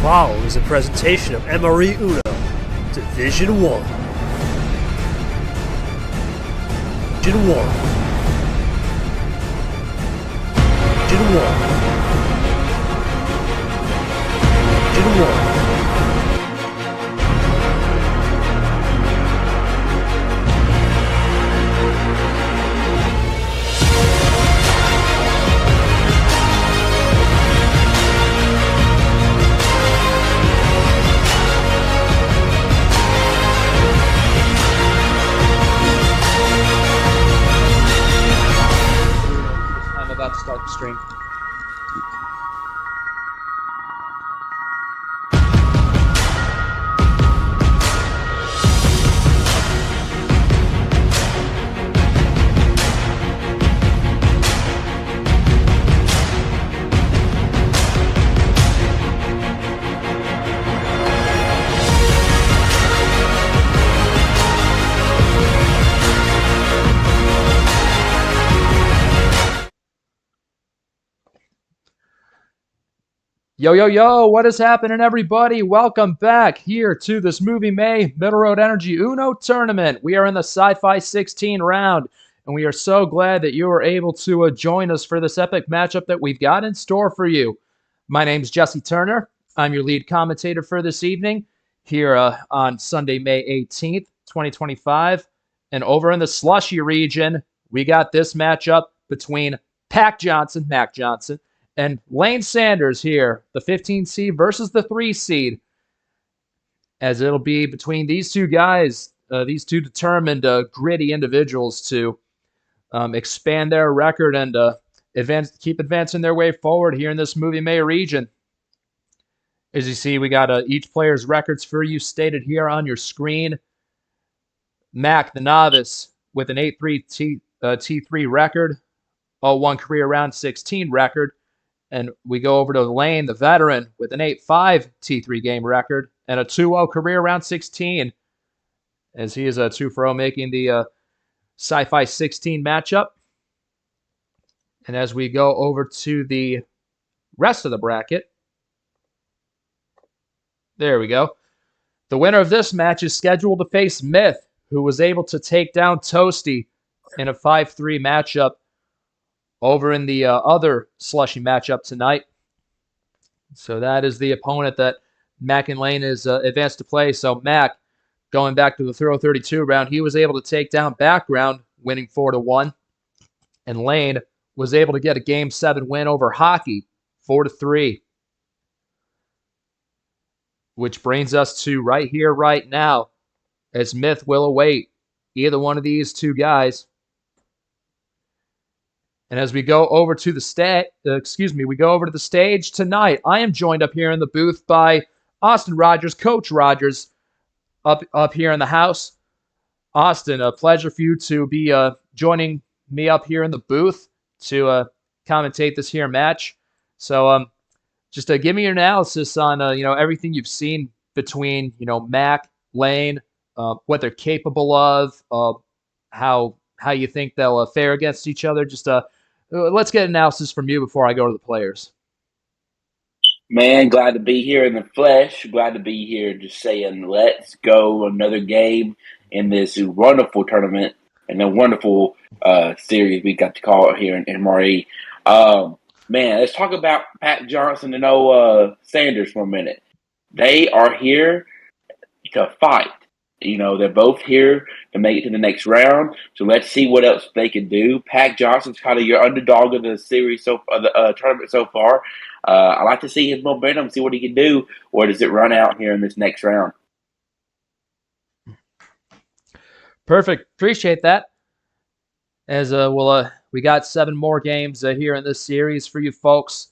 following is a presentation of MRE UNO, Division 1. Division 1. Division 1. Division 1. To start the stream. Yo, yo, yo, what is happening, everybody? Welcome back here to this Movie May Middle Road Energy UNO tournament. We are in the Sci-Fi 16 round, and we are so glad that you are able to join us for this epic matchup that we've got in store for you. My name's Jesse Turner. I'm your lead commentator for this evening here on Sunday, May 18th, 2025. And over in the Slushie region, we got this matchup between Mack Johnson, and Lane Sanders here, the 15 seed versus the 3 seed, as it'll be between these two guys, these two determined, gritty individuals to expand their record and keep advancing their way forward here in this Movie May region. As you see, we got each player's records for you stated here on your screen. Mack, the novice, with an 8-3 T3 record, 0-1 career round 16 record. And we go over to Lane, the veteran, with an 8-5 T3 game record and a 2-0 career round 16, as he is a 2-0 making the Sci-Fi 16 matchup. And as we go over to the rest of the bracket, there we go. The winner of this match is scheduled to face Myth, who was able to take down Toasty in a 5-3 matchup over in the other Slushie matchup tonight. So that is the opponent that Mack and Lane is advanced to play. So Mack, going back to the Throw 32 round, he was able to take down Background, winning 4-1. And Lane was able to get a Game 7 win over Hockey, 4-3. Which brings us to right here, right now, as Myth will await either one of these two guys. And as we go over to the stage tonight, I am joined up here in the booth by Austin Rogers, Coach Rogers, up here in the house. Austin, a pleasure for you to be joining me up here in the booth to commentate this here match. So just give me your analysis on everything you've seen between Mack, Lane, what they're capable of, how you think they'll fare against each other. Just let's get analysis from you before I go to the players. Man, glad to be here in the flesh. Glad to be here just saying, let's go another game in this wonderful tournament and a wonderful series we got to call it here in MRE. Man, let's talk about Mack Johnson and Sanders for a minute. They are here to fight. They're both here to make it to the next round. So let's see what else they can do. Mack Johnson's kind of your underdog of the series, the tournament so far. I like to see his momentum, see what he can do, or does it run out here in this next round? Perfect. Appreciate that. As we got 7 more games here in this series for you folks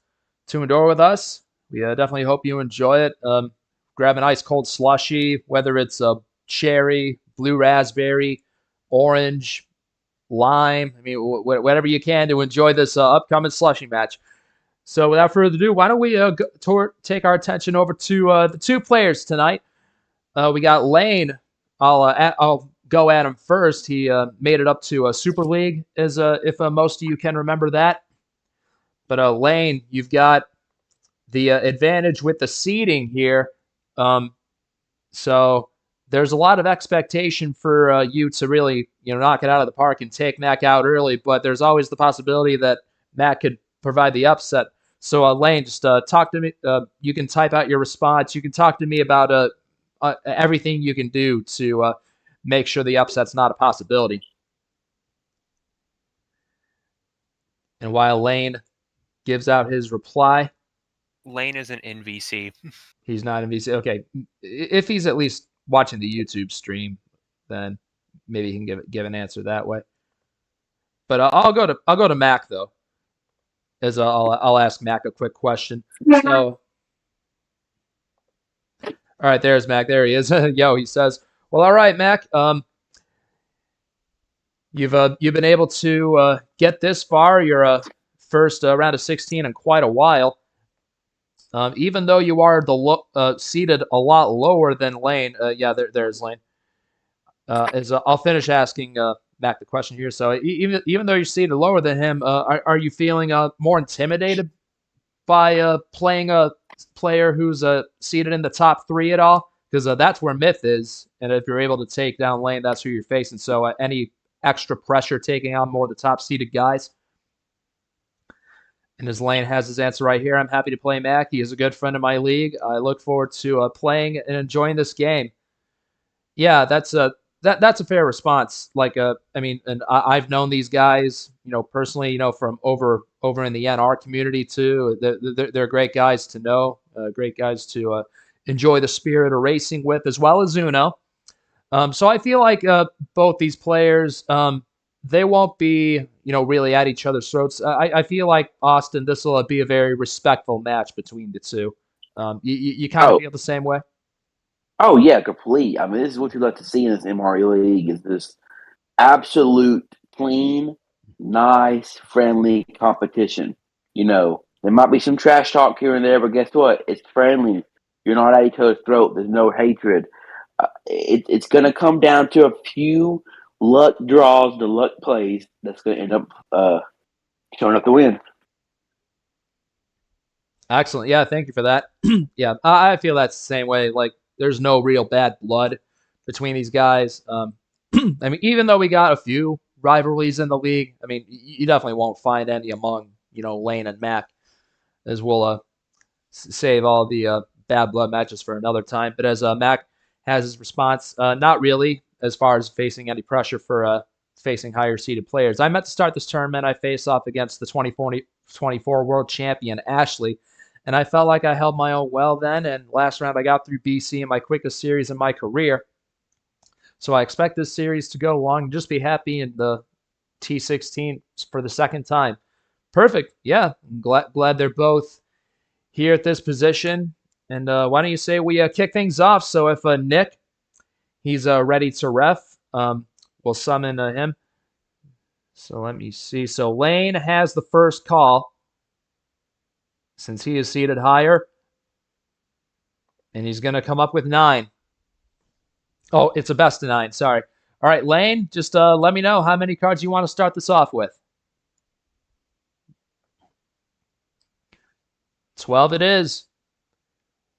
to endure with us. We definitely hope you enjoy it. Grab an ice cold slushie, whether it's cherry, blue raspberry, orange, lime. I mean, whatever you can to enjoy this upcoming slushie match. So without further ado, why don't we take our attention over to the two players tonight. We got Lane. I'll go at him first. He made it up to a Super League, if most of you can remember that. But Lane, you've got the advantage with the seeding here. So there's a lot of expectation for you to really, knock it out of the park and take Mack out early. But there's always the possibility that Mack could provide the upset. So Lane, just talk to me. You can type out your response. You can talk to me about everything you can do to make sure the upset's not a possibility. And while Lane gives out his reply, Lane is an NVC. He's not NVC. Okay, if he's at least watching the YouTube stream, then maybe he can give an answer that way. But I'll go to Mack though, as I'll ask Mack a quick question. So, all right, there's Mack. There he is. Yo, he says, "Well, all right, Mack. You've been able to get this far. You're first round of 16 in quite a while. Even though you are seated a lot lower than Lane, there's Lane. I'll finish asking Mack the question here. So even though you're seated lower than him, are you feeling more intimidated by playing a player who's seated in the top 3 at all? Because that's where Myth is, and if you're able to take down Lane, that's who you're facing. So any extra pressure taking on more of the top seeded guys?" And as Lane has his answer right here, "I'm happy to play Mack. He is a good friend of my league. I look forward to playing and enjoying this game." Yeah, that's a fair response. And I've known these guys, personally, from over in the NR community too. They're great guys to know, great guys to enjoy the spirit of racing with, as well as Uno. So I feel like both these players, they won't be, really at each other's throats. I feel like, Austin, this will be a very respectful match between the two. You kind of feel the same way? Oh, yeah, complete. I mean, this is what you like to see in this MRE League, is this absolute, clean, nice, friendly competition. There might be some trash talk here and there, but guess what? It's friendly. You're not at each other's throat. There's no hatred. It's going to come down to a few luck draws, the luck plays that's going to end up showing up the win. Excellent. Yeah, thank you for that. Yeah, I feel that's the same way. Like, there's no real bad blood between these guys. I mean, even though we got a few rivalries in the league, I mean, you definitely won't find any among, Lane and Mack, as we'll save all the bad blood matches for another time. But as Mack has his response, not really, as far as facing any pressure for facing higher seeded players. I meant to start this tournament. I face off against the 2024 world champion, Ashley, and I felt like I held my own well then. And last round, I got through BC in my quickest series in my career. So I expect this series to go long and just be happy in the T16 for the second time. Perfect. Yeah, I'm glad they're both here at this position. And why don't you say we kick things off? So if Nick, he's ready to ref, we'll summon him. So let me see. So Lane has the first call since he is seated higher. And he's going to come up with 9. Oh, it's a best of 9. Sorry. All right, Lane, just let me know how many cards you want to start this off with. 12 it is.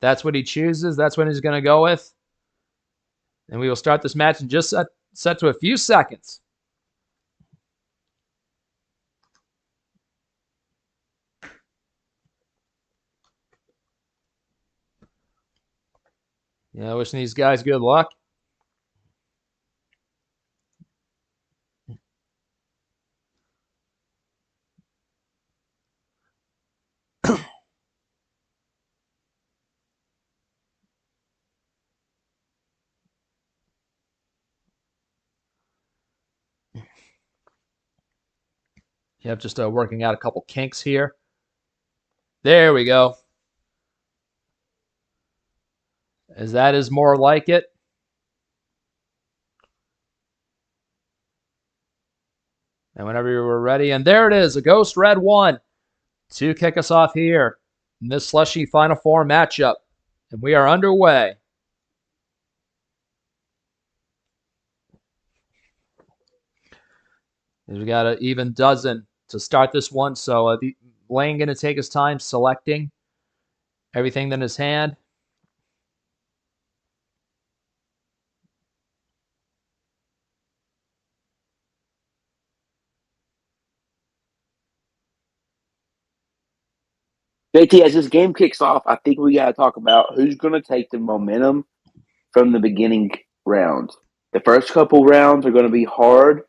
That's what he chooses. That's what he's going to go with. And we will start this match in just set to a few seconds. Yeah, wishing these guys good luck. Yep, just working out a couple kinks here. There we go. As that is more like it. And whenever you were ready, and there it is, a Ghost Red 1 to kick us off here in this Slushie Final Four matchup. And we are underway. We got an even dozen to start this one, so Lane going to take his time selecting Everything in his hand. JT, as this game kicks off, I think we got to talk about who's going to take the momentum from the beginning rounds. The first couple rounds are going to be hard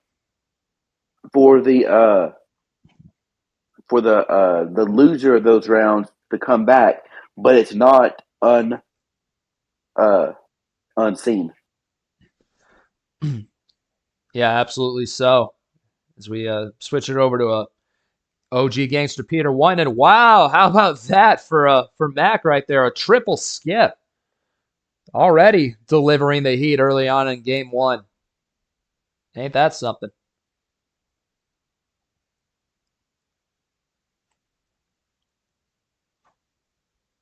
for the loser of those rounds to come back, but it's not unseen. Yeah, absolutely so. As we switch it over to a OG Gangster Peter one, and wow, how about that for Mack right there? A triple skip. Already delivering the heat early on in game one. Ain't that something?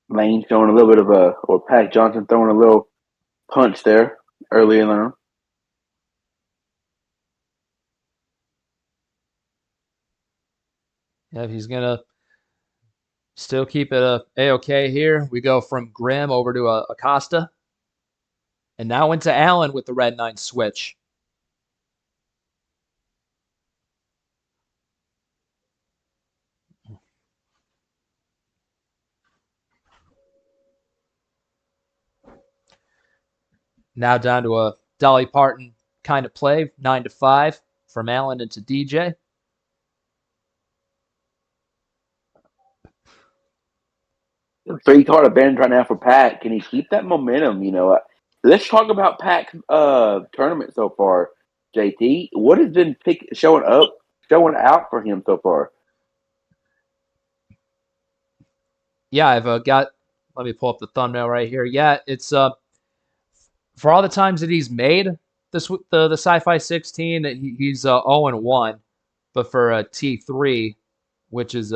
Lane showing a little bit of or Pat Johnson throwing a little punch there early in the round. Yeah, he's gonna still keep it A-OK here. We go from Grimm over to Acosta. And now into Allen with the red 9 switch. Now down to a Dolly Parton kind of play, 9-5 from Allen into DJ. Three card advantage right now for Pat. Can he keep that momentum? Let's talk about Pat's tournament so far. JT, what has been showing out for him so far? Yeah, I've got. Let me pull up the thumbnail right here. Yeah, it's for all the times that he's made the Sci-Fi 16, he's 0-1, but for T3, which is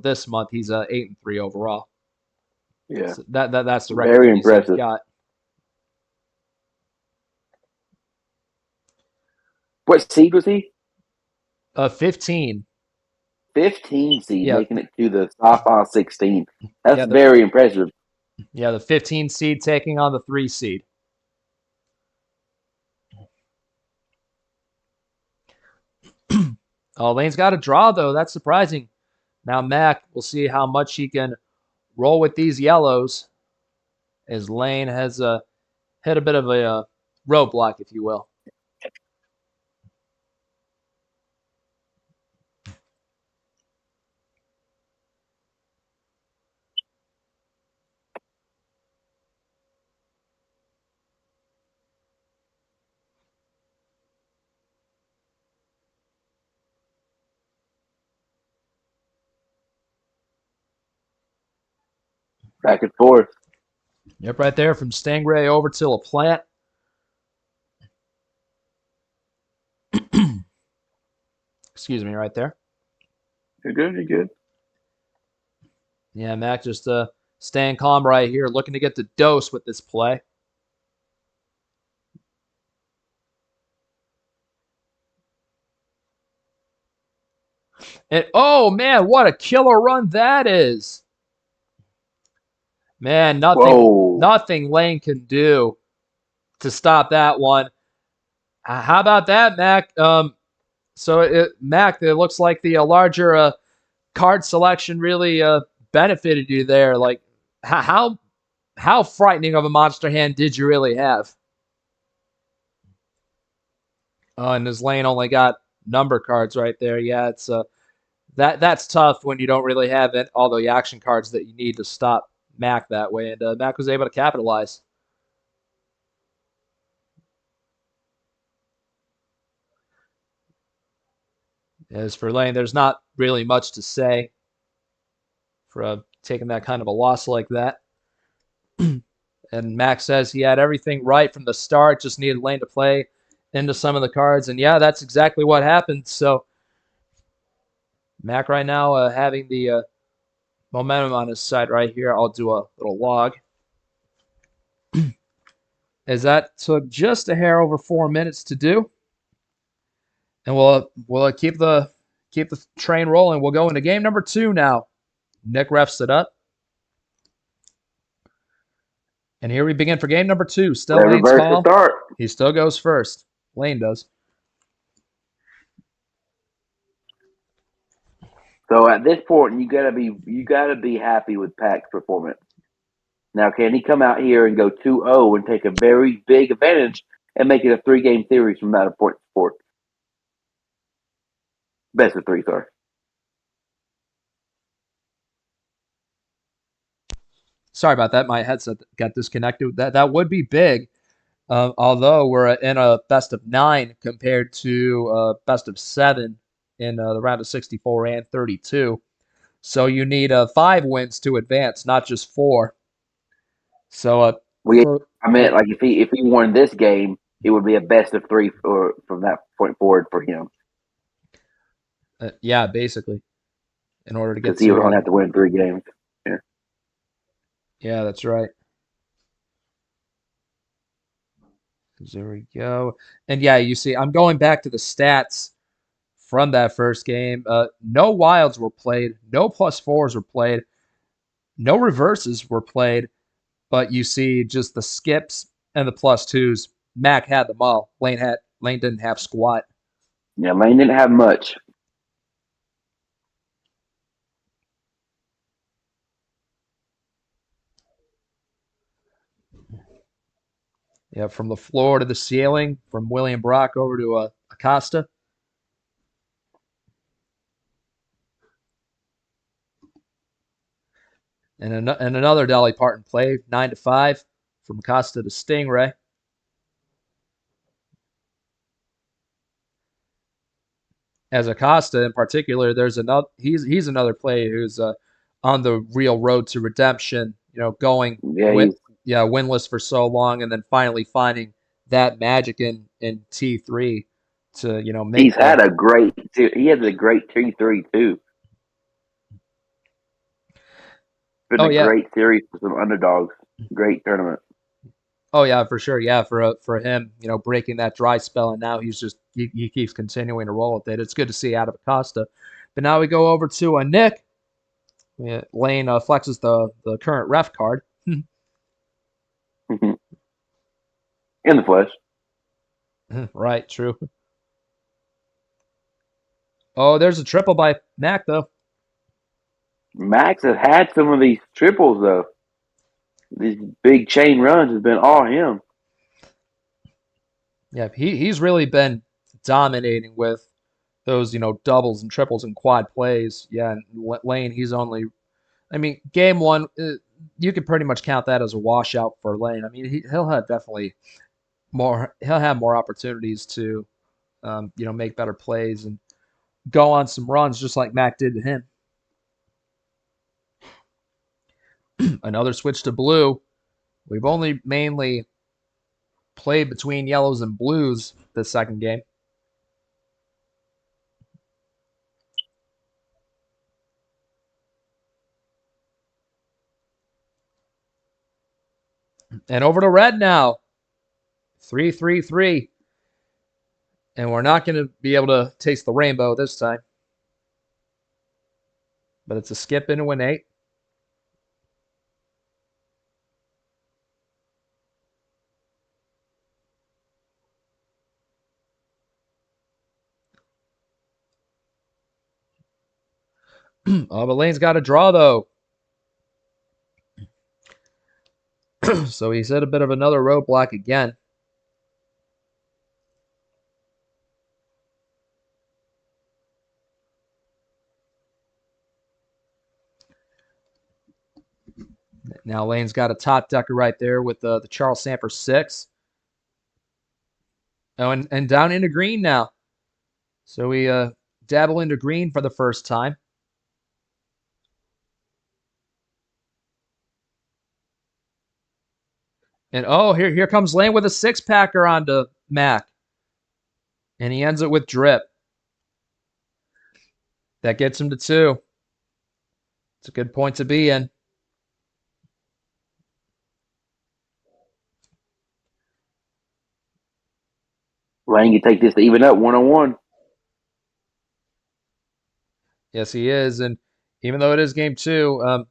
this month, he's 8-3 overall. Yeah, so that's the record very that he's impressive. got. What seed was he? 15. 15 seed, Yeah. making it to the Sci-Fi 16. That's very impressive. Yeah, the 15 seed taking on the 3 seed. Oh, Lane's got a draw, though. That's surprising. Now Mack, we'll see how much he can roll with these yellows, as Lane has hit a bit of a roadblock, if you will. Back and forth. Yep, right there from Stingray over to LaPlante. Excuse me, right there. You're good. You're good. Yeah, Mack just staying calm right here, looking to get the dose with this play. And oh man, what a killer run that is! Man, nothing Lane can do to stop that one. How about that, Mack? Mack, it looks like the larger card selection really benefited you there. Like, how frightening of a monster hand did you really have? Oh, and his Lane only got number cards right there. Yeah, it's that's tough when you don't really have all the action cards that you need to stop Mack that way, and Mack was able to capitalize. As for Lane, there's not really much to say for taking that kind of a loss like that. And Mack says he had everything right from the start, just needed Lane to play into some of the cards. And yeah, that's exactly what happened. So Mack right now having the momentum on his side right here. I'll do a little log. As that took just a hair over 4 minutes to do. And we'll keep the train rolling. We'll go into game number 2 now. Nick refs it up. And here we begin for game number 2. Still Let Lane's reverse the call. start. He still goes first. Lane does. So at this point, you gotta be happy with Pack's performance. Now, can he come out here and go 2-0 and take a very big advantage and make it a 3-game series from that point forward? Best of 3, sorry. Sorry about that. My headset got disconnected. That would be big. Although we're in a best of 9 compared to best of 7 in the round of 64 and 32. So you need 5 wins to advance, not just 4. So I meant like if he won this game, it would be a best of 3 from that point forward for him. Yeah, basically, in order to get because he would only have to win 3 games. Yeah, that's right. There we go. And yeah, you see, I'm going back to the stats from that first game. No wilds were played. No +4s were played. No reverses were played. But you see just the skips and the +2s. Mack had them all. Lane didn't have squat. Yeah, Lane didn't have much. Yeah, from the floor to the ceiling, from William Brock over to Acosta. And another Dolly Parton play, 9-5, from Acosta to Stingray. As Acosta in particular, there's another. He's another player who's on the real road to redemption. You know, going winless for so long, and then finally finding that magic in T3 to make. He has a great T3 too. It's been a great series for some underdogs. Great tournament. Oh yeah, for sure. Yeah, for him, breaking that dry spell, and now he keeps continuing to roll with it. It's good to see out of Acosta. But now we go over to Nick. Yeah, Lane flexes the current ref card. In the flesh. Right, true. Oh, there's a triple by Mack, though. Max has had some of these triples, though. These big chain runs has been all him. Yeah, he's really been dominating with those, doubles and triples and quad plays. Yeah, and Lane, he's only... I mean, game 1, you could pretty much count that as a washout for Lane. I mean, he'll have definitely more... He'll have more opportunities to, make better plays and go on some runs just like Mack did to him. Another switch to blue. We've only mainly played between yellows and blues this second game. And over to red now. 3-3-3. And we're not going to be able to taste the rainbow this time. But it's a skip into an 8. Oh, but Lane's got a draw, though. So he's hit a bit of another roadblock again. Now Lane's got a top decker right there with the Charles Samper 6. Oh, and down into green now. So we dabble into green for the first time. And oh, here comes Lane with a 6-packer onto Mack. And he ends it with drip. That gets him to 2. It's a good point to be in. Lane can take this to even up 1-1. Yes, he is. And even though it is game 2,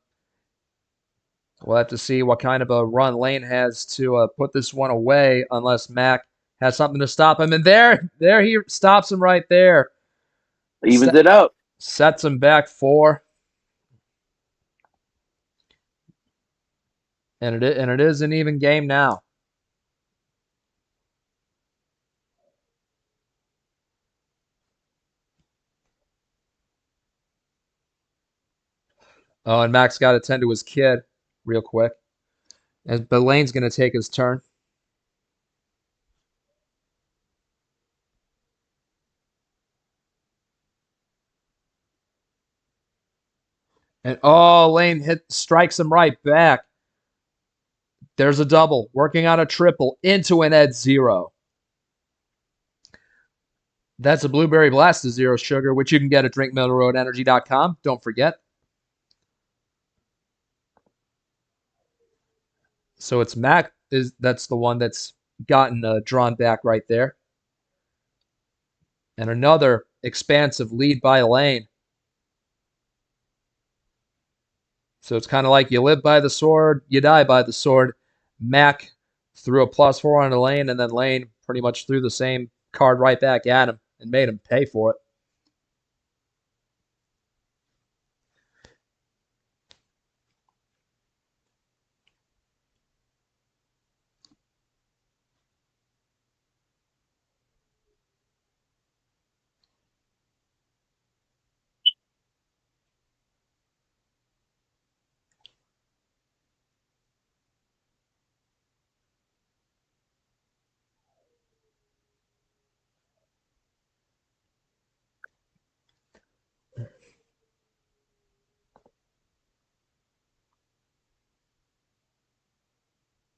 We'll have to see what kind of a run Lane has to put this one away, unless Mack has something to stop him. And there he stops him right there. Evens it up. Sets him back 4. And it is an even game now. Oh, and Mack's got to tend to his kid real quick. But Lane's going to take his turn. And oh, Lane strikes him right back. There's a double, working on a triple into an Ed 0. That's a Blueberry Blast of Zero Sugar, which you can get at drinkmiddleroadenergy.com. Don't forget. So it's Mack that's the one that's gotten drawn back right there. And another expansive lead by Lane. So it's kind of like you live by the sword, you die by the sword. Mack threw a +4 on Lane, and then Lane pretty much threw the same card right back at him and made him pay for it.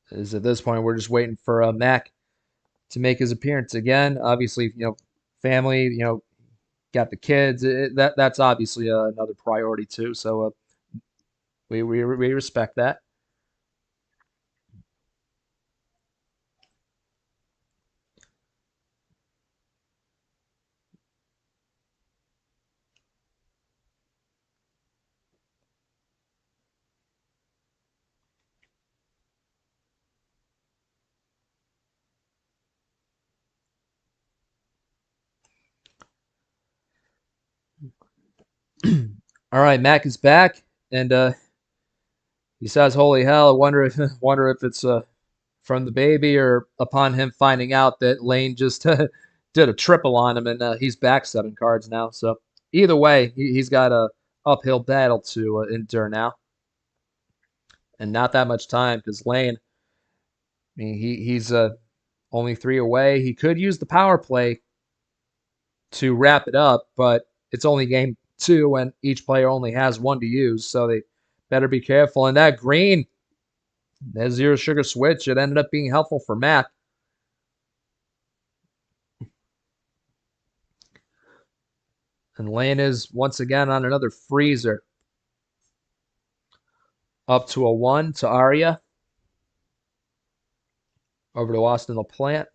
Is at this point we're just waiting for Mack to make his appearance again. Obviously, family, got the kids. That's obviously another priority too. So we respect that. All right, Mack is back, and he says, "Holy hell! I wonder if it's from the baby or upon him finding out that Lane just did a triple on him, and he's back 7 cards now. So either way, he's got a uphill battle to endure now, and not that much time because Lane, I mean, he's only 3 away. He could use the power play to wrap it up, but it's only game 2, and each player only has 1 to use, so they better be careful. And that green, that Zero Sugar switch, it ended up being helpful for Mack. And Lane is once again on another freezer. Up to a 1 to Arya. Over to Austin LaPlante.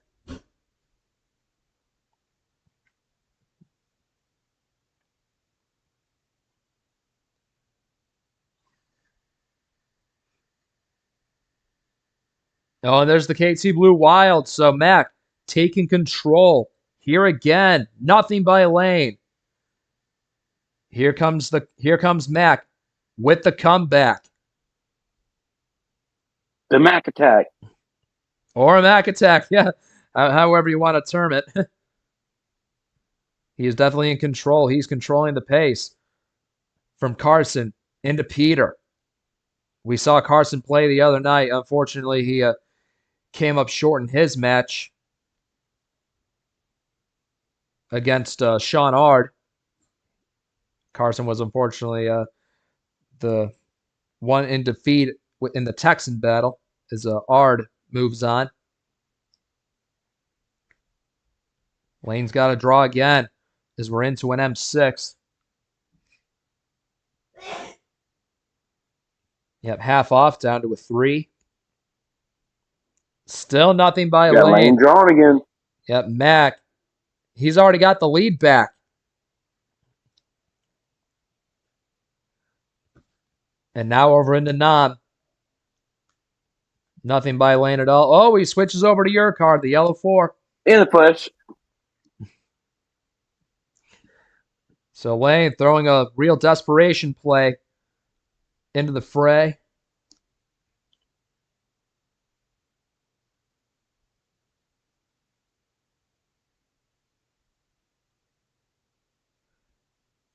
Oh, and there's the KT Blue Wild. So Mack taking control. Here again. Nothing by Lane. Here comes Mack with the comeback. The Mack attack. Or a Mack attack, yeah. However you want to term it. He is definitely in control. He's controlling the pace. From Carson into Peter. We saw Carson play the other night. Unfortunately, he came up short in his match against Sean Ard. Carson was unfortunately the one in defeat in the Texan battle as Ard moves on. Lane's got to draw again as we're into an M6. Yep, half off down to a 3. Still nothing by Lane. Lane drawn again. Yep, Mack. He's already got the lead back. And now over into Nam. Nothing by Lane at all. Oh, he switches over to your card, the yellow 4. In the flesh. So Lane throwing a real desperation play into the fray.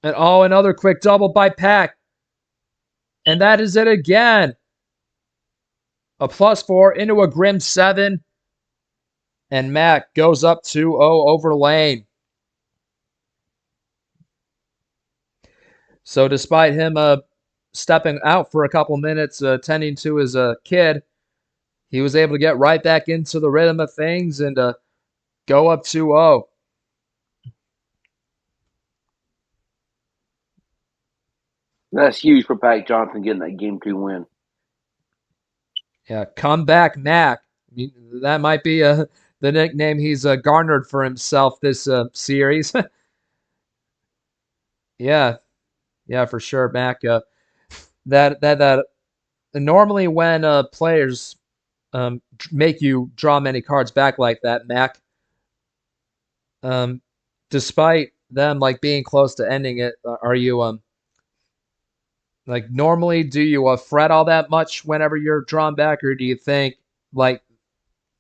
And oh, another quick double by Pack. And that is it again. A +4 into a grim 7. And Mack goes up 2-0 over Lane. So despite him stepping out for a couple minutes, tending to his kid, he was able to get right back into the rhythm of things and go up 2-0. That's huge for Pack Johnson getting that Game 2 win. Yeah, comeback Mack. I mean, that might be the nickname he's garnered for himself this series. Yeah, for sure, Mack. That normally when players make you draw many cards back like that, Mack, despite them like being close to ending it, are you like normally do you fret all that much whenever you're drawn back, or do you think like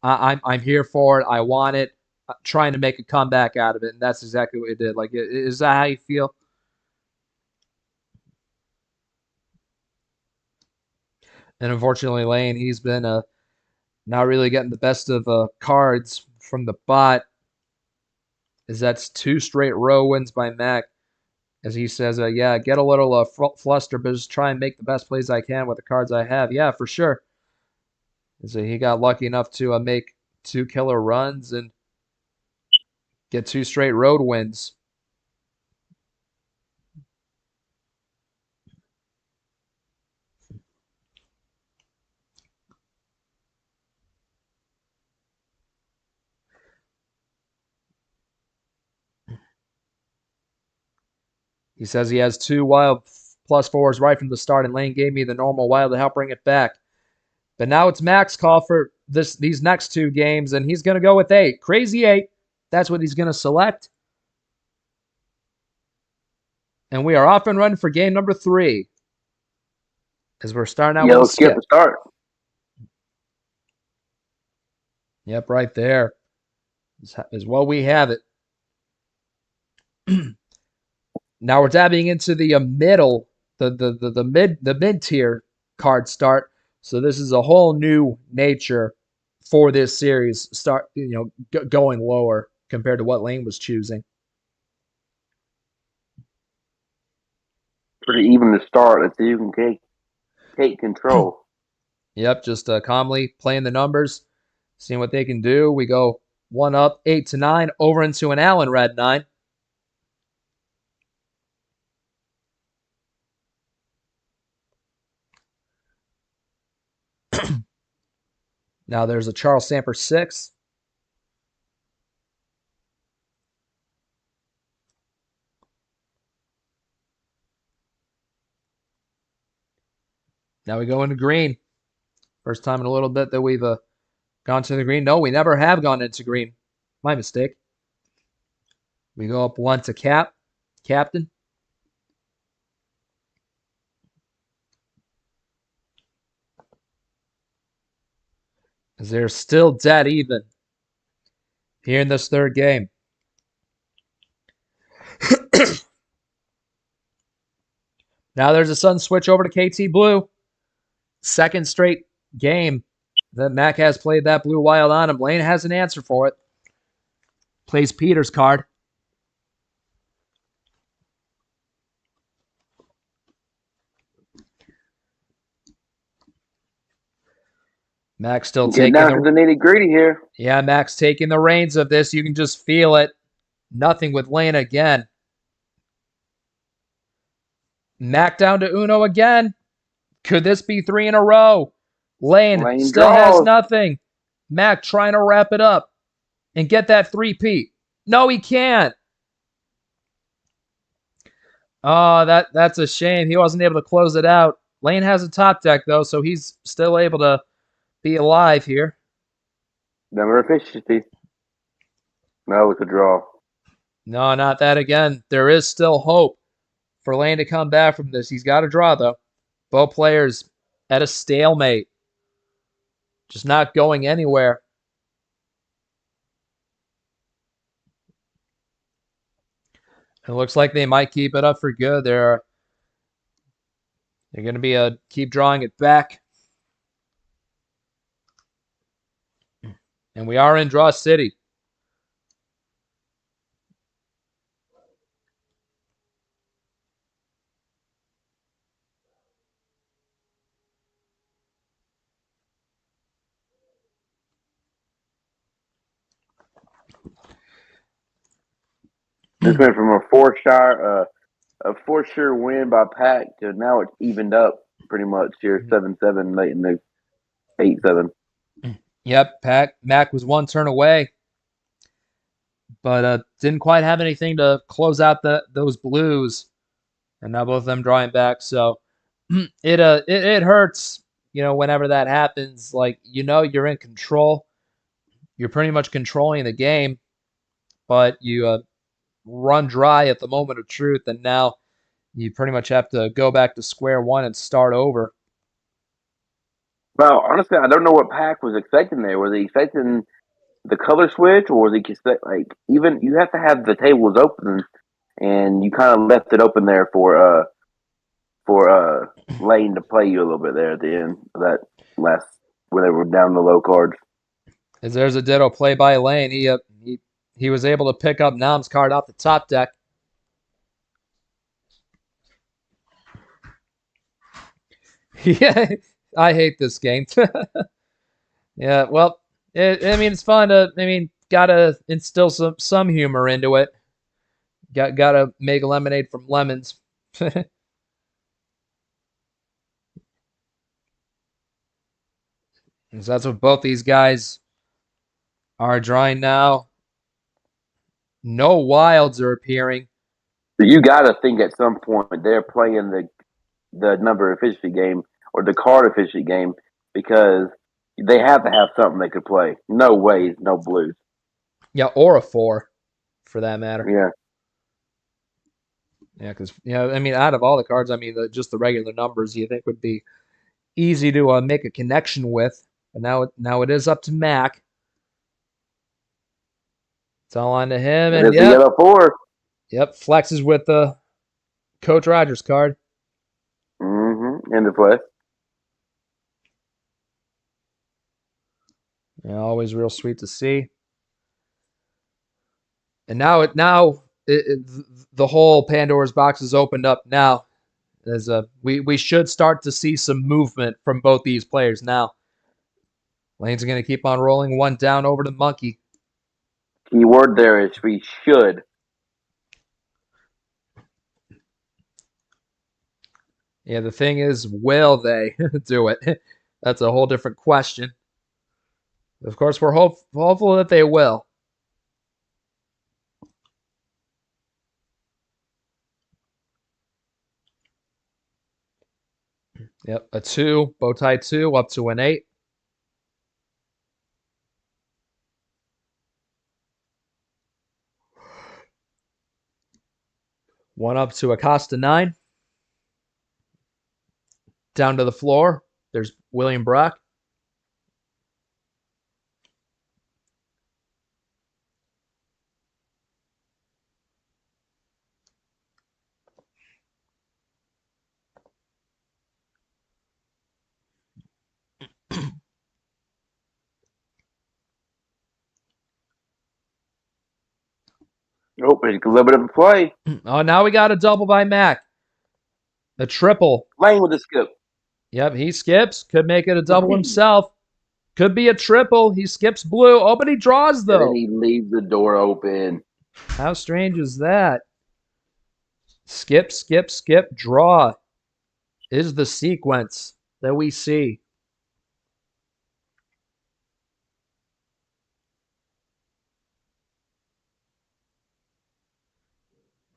I'm here for it, I want it, trying to make a comeback out of it, and that's exactly what you did? Like, is that how you feel? And unfortunately, Lane, he's been not really getting the best of cards from the bot, as that's 2 straight row wins by Mack. As he says, yeah, get a little flustered, but just try and make the best plays I can with the cards I have. Yeah, for sure. So he got lucky enough to make 2 killer runs and get 2 straight road wins. He says he has 2 wild +4s right from the start, and Lane gave me the normal wild to help bring it back. But now it's Mack's call for these next 2 games, and he's going to go with 8. Crazy 8. That's what he's going to select. And we are off and running for game number 3. As we're starting out with a skip. The start. Yep, right there is what we have it. Now we're dabbing into the middle, the mid tier card start. So this is a whole new nature for this series. Going lower compared to what Lane was choosing. Pretty even to start. Let's see who can take control. Yep, just calmly playing the numbers, seeing what they can do. We go 1 up, 8 to 9, over into an Allen red 9. Now there's a Charles Samper 6. Now we go into green. First time in a little bit that we've gone to the green. No, we never have gone into green. My mistake. We go up 1 to Captain. As they're still dead even here in this 3rd game. Now there's a sudden switch over to KT Blue. 2nd straight game that Mack has played that blue wild on him. Lane has an answer for it. Plays Peter's card. Mack's still taking down to the nitty-gritty here. Yeah, Mack's taking the reins of this. You can just feel it. Nothing with Lane again. Mack down to Uno again. Could this be 3 in a row? Lane still has nothing. Mack trying to wrap it up and get that 3-peat. No, he can't. Oh, that's a shame. He wasn't able to close it out. Lane has a top deck, though, so he's still able to be alive here. Number efficiency. No, it's a draw. No, not that again. There is still hope for Lane to come back from this. He's got to draw, though. Both players at a stalemate. Just not going anywhere. It looks like they might keep it up for good. They're going to be keep drawing it back. And we are in Draw City. This went from a for sure win by Pack to now it's evened up pretty much here, 7-7 late in the 8-7. Yep, Mack was one turn away, but didn't quite have anything to close out those blues, and now both of them drawing back. So it hurts, whenever that happens. Like you're in control, you're pretty much controlling the game, but you run dry at the moment of truth, and now you pretty much have to go back to square one and start over. Well, honestly, I don't know what Pack was expecting there. Was he expecting the color switch, or was he expect even you have to have the tables open, and you kind of left it open there for Lane to play you a little bit there at the end of that last when they were down the low cards. As there's a ditto play by Lane, he was able to pick up Nam's card off the top deck. Yeah, I hate this game. Yeah, well, it's fun to. Gotta instill some humor into it. Gotta make lemonade from lemons. So that's what both these guys are drawing now. No wilds are appearing. You got to think at some point they're playing the number efficiency game or the card efficiency game because they have to have something they could play. No ways, no blues. Yeah, or a 4, for that matter. Yeah. Yeah, because out of all the cards, just the regular numbers you think would be easy to make a connection with. But now it is up to Mack. It's all on to him, and the yellow 4. Yep, flexes with the Coach Rogers card. In the play. Yeah, always real sweet to see. And now the whole Pandora's box is opened up now. As we should start to see some movement from both these players now. Lane's going to keep on rolling one down over to Monkey. Key word there is we should. Yeah, the thing is, will they do it? That's a whole different question. Of course, we're hopeful that they will. Yep, a 2, bow tie 2, up to an 8. One up to Acosta 9. Down to the floor. There's William Brock. Oh, it's a little bit of a play. Oh, now we got a double by Mack. A triple. Lane with the skip. Yep, he skips. Could make it a double himself. Could be a triple. He skips blue. Oh, but he draws, though. And then he leaves the door open. How strange is that? Skip, skip, skip, draw is the sequence that we see.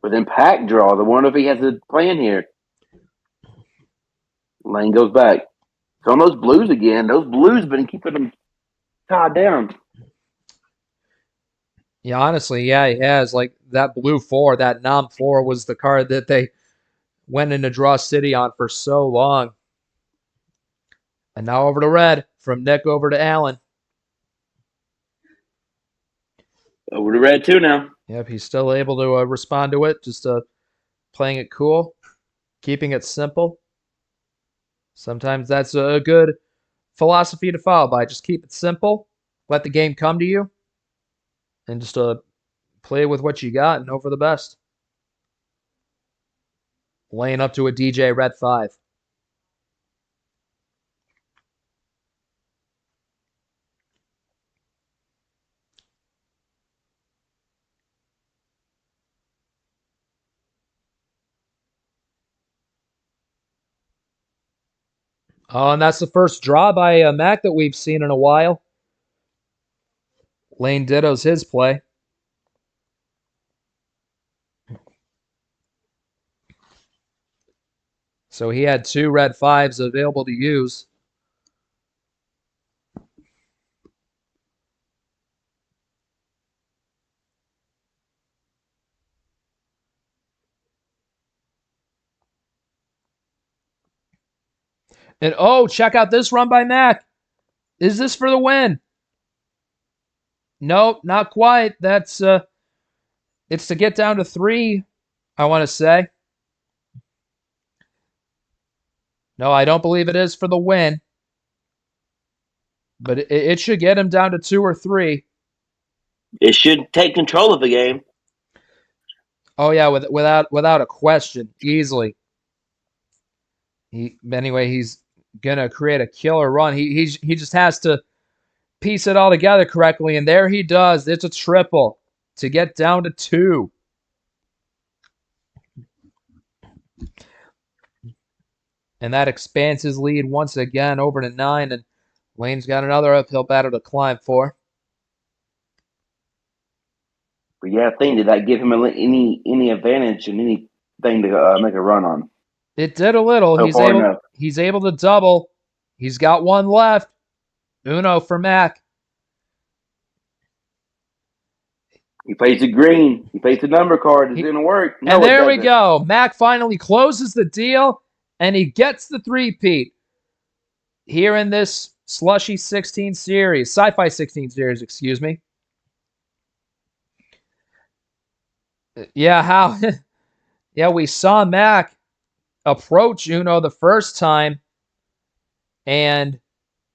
With impact draw, the one if he has a plan here. Lane goes back. So on those blues again. Those blues been keeping them tied down. Yeah, honestly, yeah, he has. Like that blue 4, that Nom 4 was the card that they went into Draw City on for so long. And now over to red, from Nick over to Allen. Over to red too now. Yep, he's still able to respond to it, just playing it cool, keeping it simple. Sometimes that's a good philosophy to follow by. Just keep it simple, let the game come to you, and just play with what you got and hope for the best. Laying up to a DJ red 5. Oh, and that's the first draw by Mack that we've seen in a while. Lane dittos his play. So he had 2 red 5s available to use. And oh, check out this run by Mack. Is this for the win? Nope, not quite. That's it's to get down to 3, I want to say. No, I don't believe it is for the win. But it should get him down to 2 or 3. It should take control of the game. Oh yeah, without a question, easily. Anyway, he's gonna create a killer run. He just has to piece it all together correctly, and there he does. It's a triple to get down to 2. And that expands his lead once again over to 9, and Lane's got another uphill battle to climb for. But yeah, I think did that give him any advantage and anything to make a run on? It did a little. He's able to double. He's got 1 left. Uno for Mack. He plays the green. He plays the number card. It's going to work. No, and there we go. Mack finally closes the deal, and he gets the 3-peat here in this Slushie 16 series. Sci-Fi 16 series, excuse me. Yeah, yeah, we saw Mack approach Uno the first time and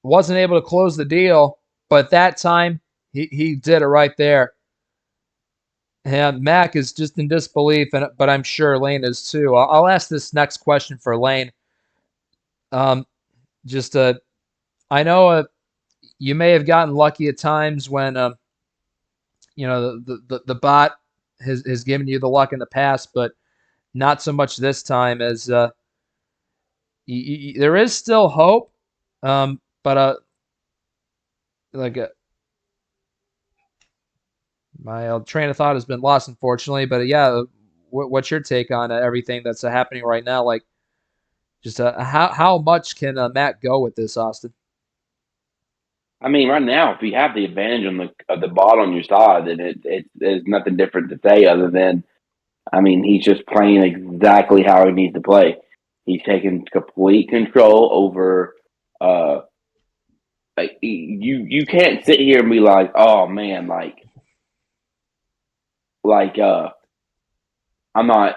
wasn't able to close the deal, but that time he did it right there. And Mack is just in disbelief, but I'm sure Lane is too. I'll ask this next question for Lane. I know you may have gotten lucky at times when the bot has given you the luck in the past, but not so much this time, as there is still hope. But my train of thought has been lost, unfortunately. But yeah, what's your take on everything that's happening right now? Like, just how much can Matt go with this, Austin? I mean, right now, if you have the advantage of the ball on your side, then there's nothing different to say other than, I mean, he's just playing exactly how he needs to play. He's taking complete control over. Like you can't sit here and be like, oh man, I'm not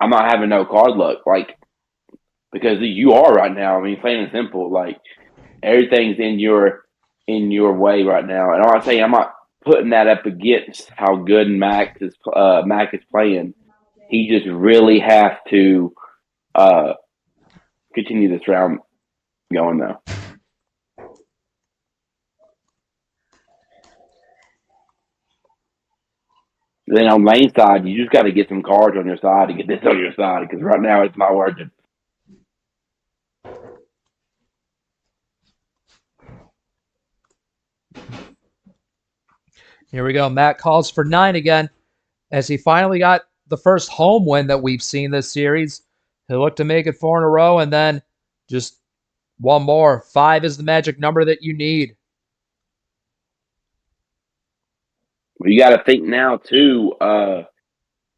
having no card luck, because you are right now. I mean, plain and simple, everything's in your way right now. And I'm saying I'm not putting that up against how good Mack is playing. He just really has to continue this round going though. Then on Lane's side, you just got to get some cards on your side to get this on your side, because right now it's not working. Here we go. Matt calls for 9 again, as he finally got the first home win that we've seen this series. He'll look to make it 4 in a row, and then just one more. 5 is the magic number that you need. You got to think now too.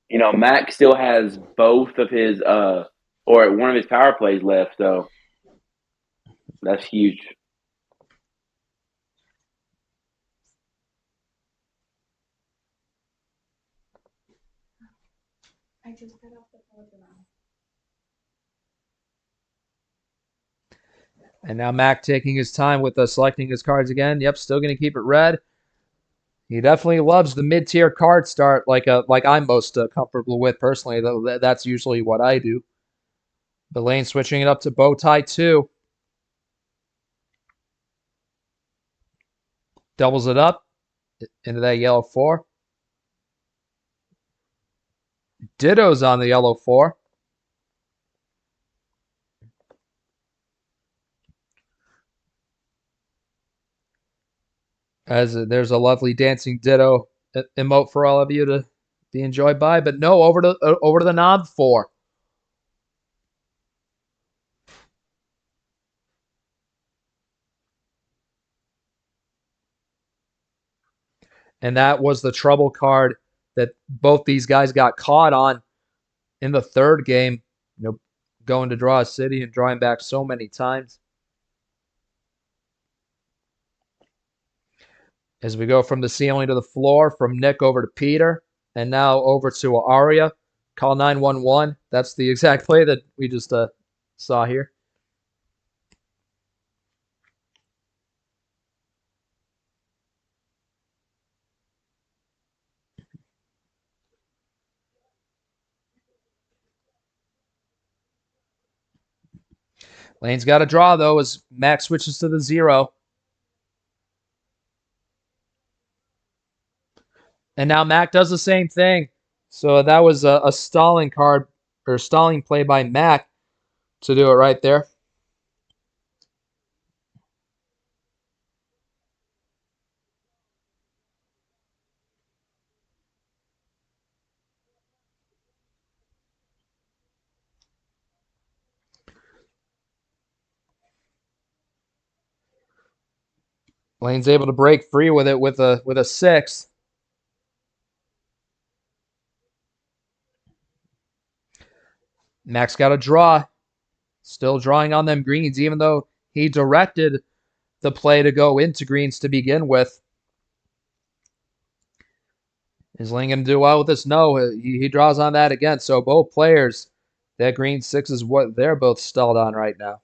Mack still has both of his or one of his power plays left, so that's huge. I just got off the phone with him. And now Mack taking his time with selecting his cards again. Yep, still going to keep it red. He definitely loves the mid-tier card start, like I'm most comfortable with personally. That's usually what I do. The lane switching it up to bow tie 2. Doubles it up into that yellow 4. Ditto's on the yellow 4. As there's a lovely dancing ditto emote for all of you to be enjoyed by. But no, over to the knob 4. And that was the trouble card that both these guys got caught on in the third game. Going to draw a city and drawing back so many times. As we go from the ceiling to the floor, from Nick over to Peter, and now over to Aria. Call 911. That's the exact play that we just saw here. Lane's got a draw, though, as Max switches to the 0. And now Mack does the same thing. So that was a stalling card, or stalling play by Mack to do it right there. Lane's able to break free with it with a 6. Mack's got a draw. Still drawing on them greens, even though he directed the play to go into greens to begin with. Is Lane going to do well with this? No, he draws on that again. So both players, that green 6 is what they're both stalled on right now.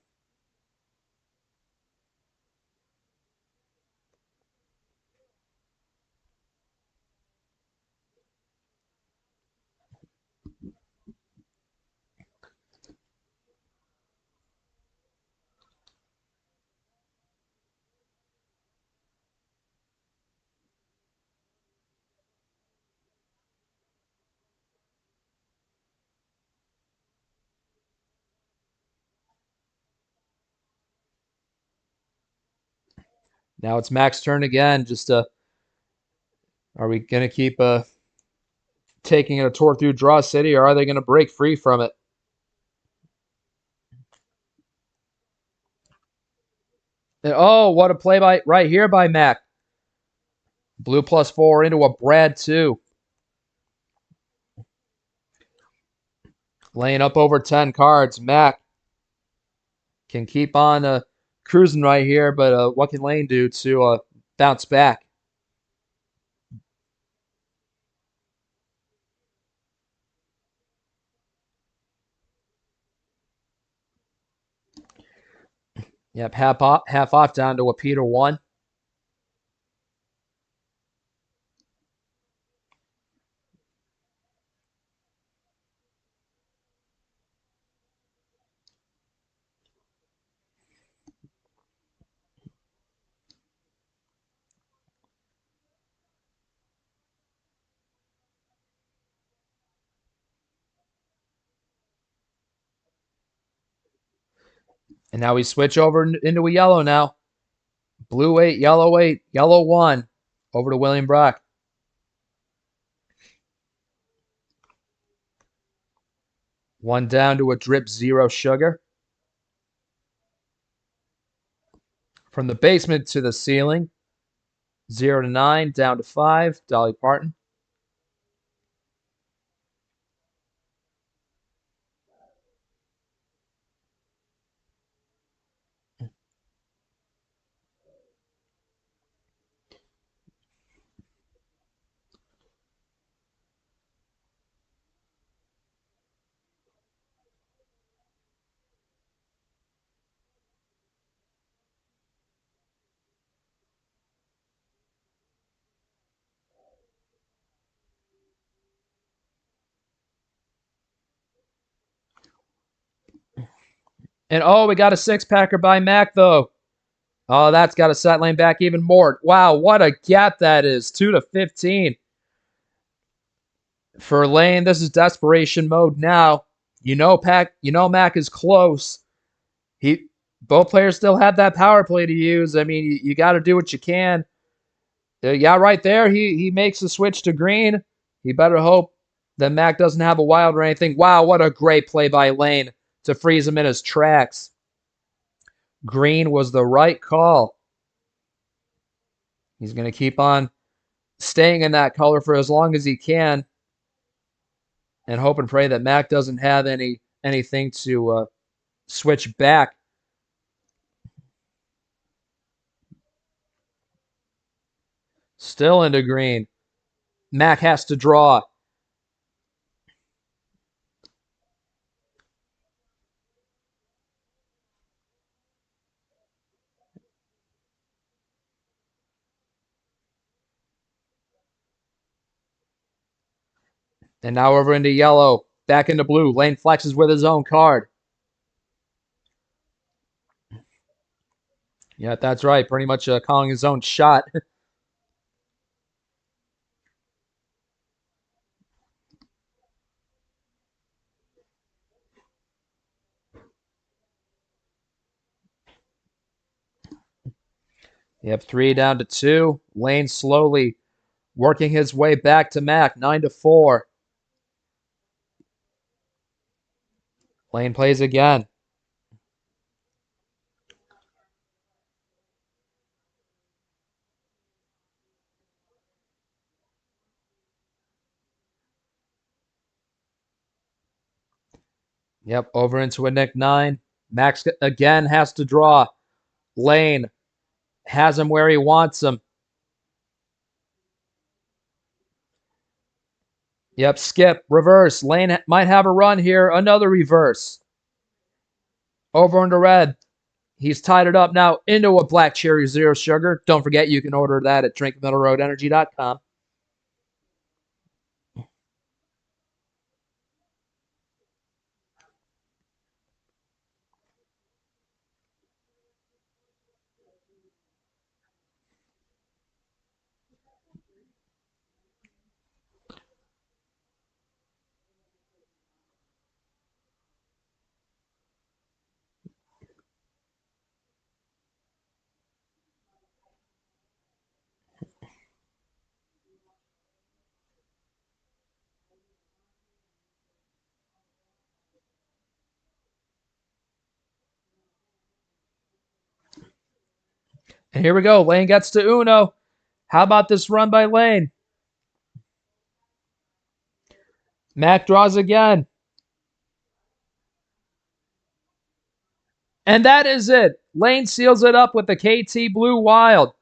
Now it's Mack's turn again. Are we going to keep taking a tour through Draw City, or are they going to break free from it? And, oh, what a play right here by Mack. Blue +4 into a Brad 2. Laying up over 10 cards. Mack can keep on cruising right here, but what can Lane do to bounce back? Yep, half off down to a Peter 1. And now we switch over into a yellow now. Blue 8, yellow 1. Over to William Brock. 1 down to a drip, 0 sugar. From the basement to the ceiling, 0 to 9, down to 5, Dolly Parton. And oh, we got a 6-packer by Mack, though. Oh, that's got to set Lane back even more. Wow, what a gap that is. 2 to 15. For Lane, this is desperation mode now. Mack is close. Both players still have that power play to use. I mean, you got to do what you can. Yeah, right there, he makes the switch to green. He better hope that Mack doesn't have a wild or anything. Wow, what a great play by Lane to freeze him in his tracks. Green was the right call. He's going to keep on staying in that color for as long as he can and hope and pray that Mack doesn't have anything to switch back. Still into green. Mack has to draw. And now over into yellow. Back into blue. Lane flexes with his own card. Yeah, that's right. Pretty much calling his own shot. Yep, 3 down to 2. Lane slowly working his way back to Mack. 9 to 4. Lane plays again. Yep, over into a Nick 9. Max again has to draw. Lane has him where he wants him. Yep, skip, reverse. Lane might have a run here. Another reverse. Over into red. He's tied it up now into a black cherry 0 sugar. Don't forget you can order that at drinkmiddleroadenergy.com. And here we go. Lane gets to Uno. How about this run by Lane? Mack draws again. And that is it. Lane seals it up with the KT Blue Wild.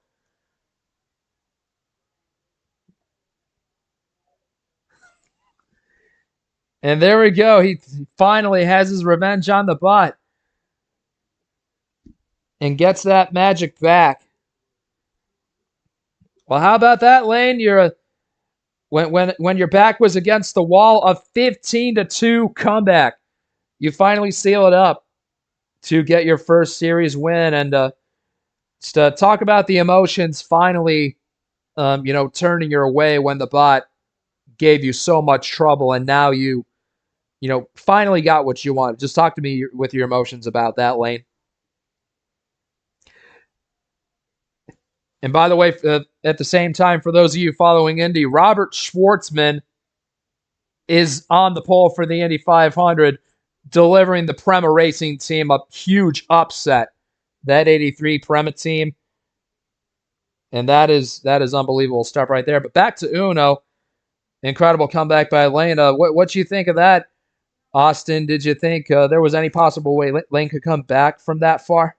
And there we go. He finally has his revenge on the bot. And gets that magic back. Well, how about that, Lane? When your back was against the wall, a 15 to 2 comeback. You finally seal it up to get your first series win. And just to talk about the emotions finally, turning your way when the bot gave you so much trouble, and now you finally got what you wanted. Just talk to me with your emotions about that, Lane. And by the way, at the same time, for those of you following Indy, Robert Schwartzman is on the pole for the Indy 500. delivering the Prema Racing team a huge upset. That 83 Prema team. And that is unbelievable stuff right there. But back to Uno. Incredible comeback by Lane. What do you think of that, Austin? Did you think there was any possible way Lane could come back from that far?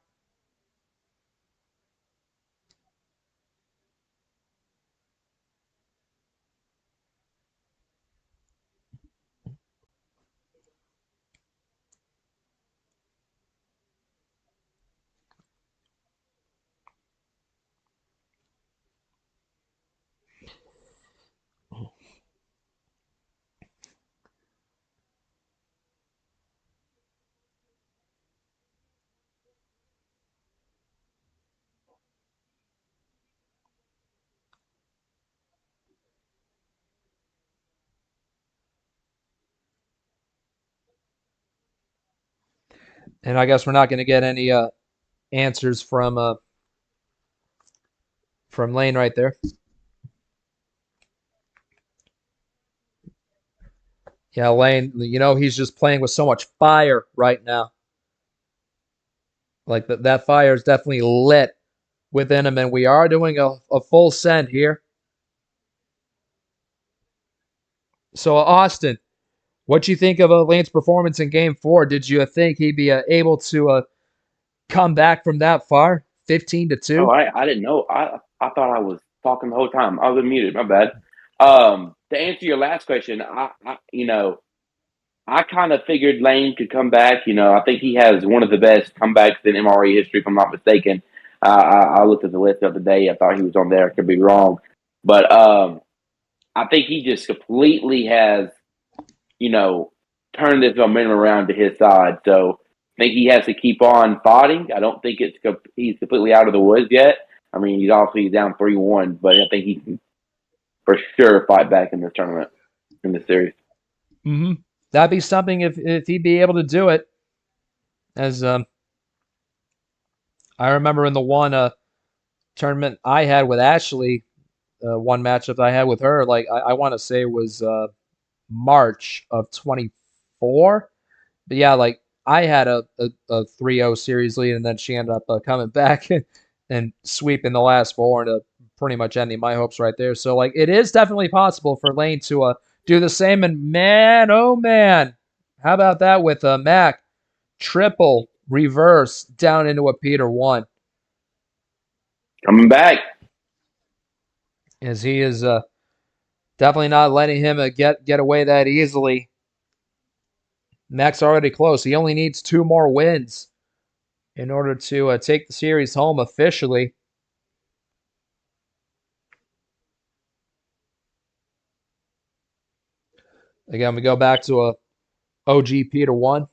And I guess we're not going to get any answers from Lane right there. Yeah, Lane, he's just playing with so much fire right now. Like that fire is definitely lit within him, and we are doing a full send here. So, Austin, what do you think of Lane's performance in Game 4? Did you think he'd be able to come back from that far, 15-2? Oh, I didn't know. I thought I was talking the whole time. I was muted. My bad. To answer your last question, I kind of figured Lane could come back. I think he has one of the best comebacks in MRE history, if I'm not mistaken. I looked at the list the other day. I thought he was on there. I could be wrong. But I think he just completely has, turned this momentum around to his side. So I think he has to keep on fighting. I don't think he's completely out of the woods yet. I mean, he's obviously down 3-1, but I think he can for sure fight back in this tournament, in this series. Mm-hmm. That'd be something if he'd be able to do it. As I remember in the one tournament I had with Ashley, one matchup I had with her, like I want to say it was March of 24. But yeah, like I had a 3-0 series lead, and then she ended up coming back and sweeping the last four and pretty much ending my hopes right there. So like it is definitely possible for Lane to do the same. And man, oh man, how about that with Mack? Triple reverse down into a Peter 1. Coming back. As he is definitely not letting him get away that easily. Mack's already close. He only needs 2 more wins in order to take the series home officially. Again, we go back to a OG Peter 1.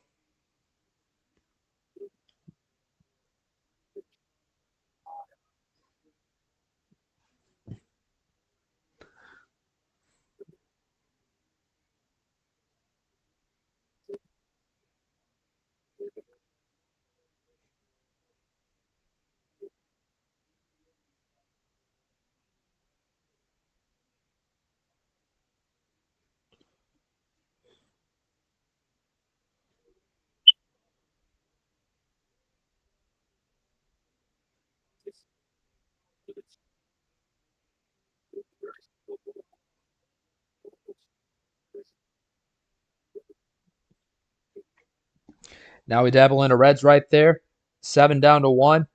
Now we dabble into reds right there. 7 down to 1.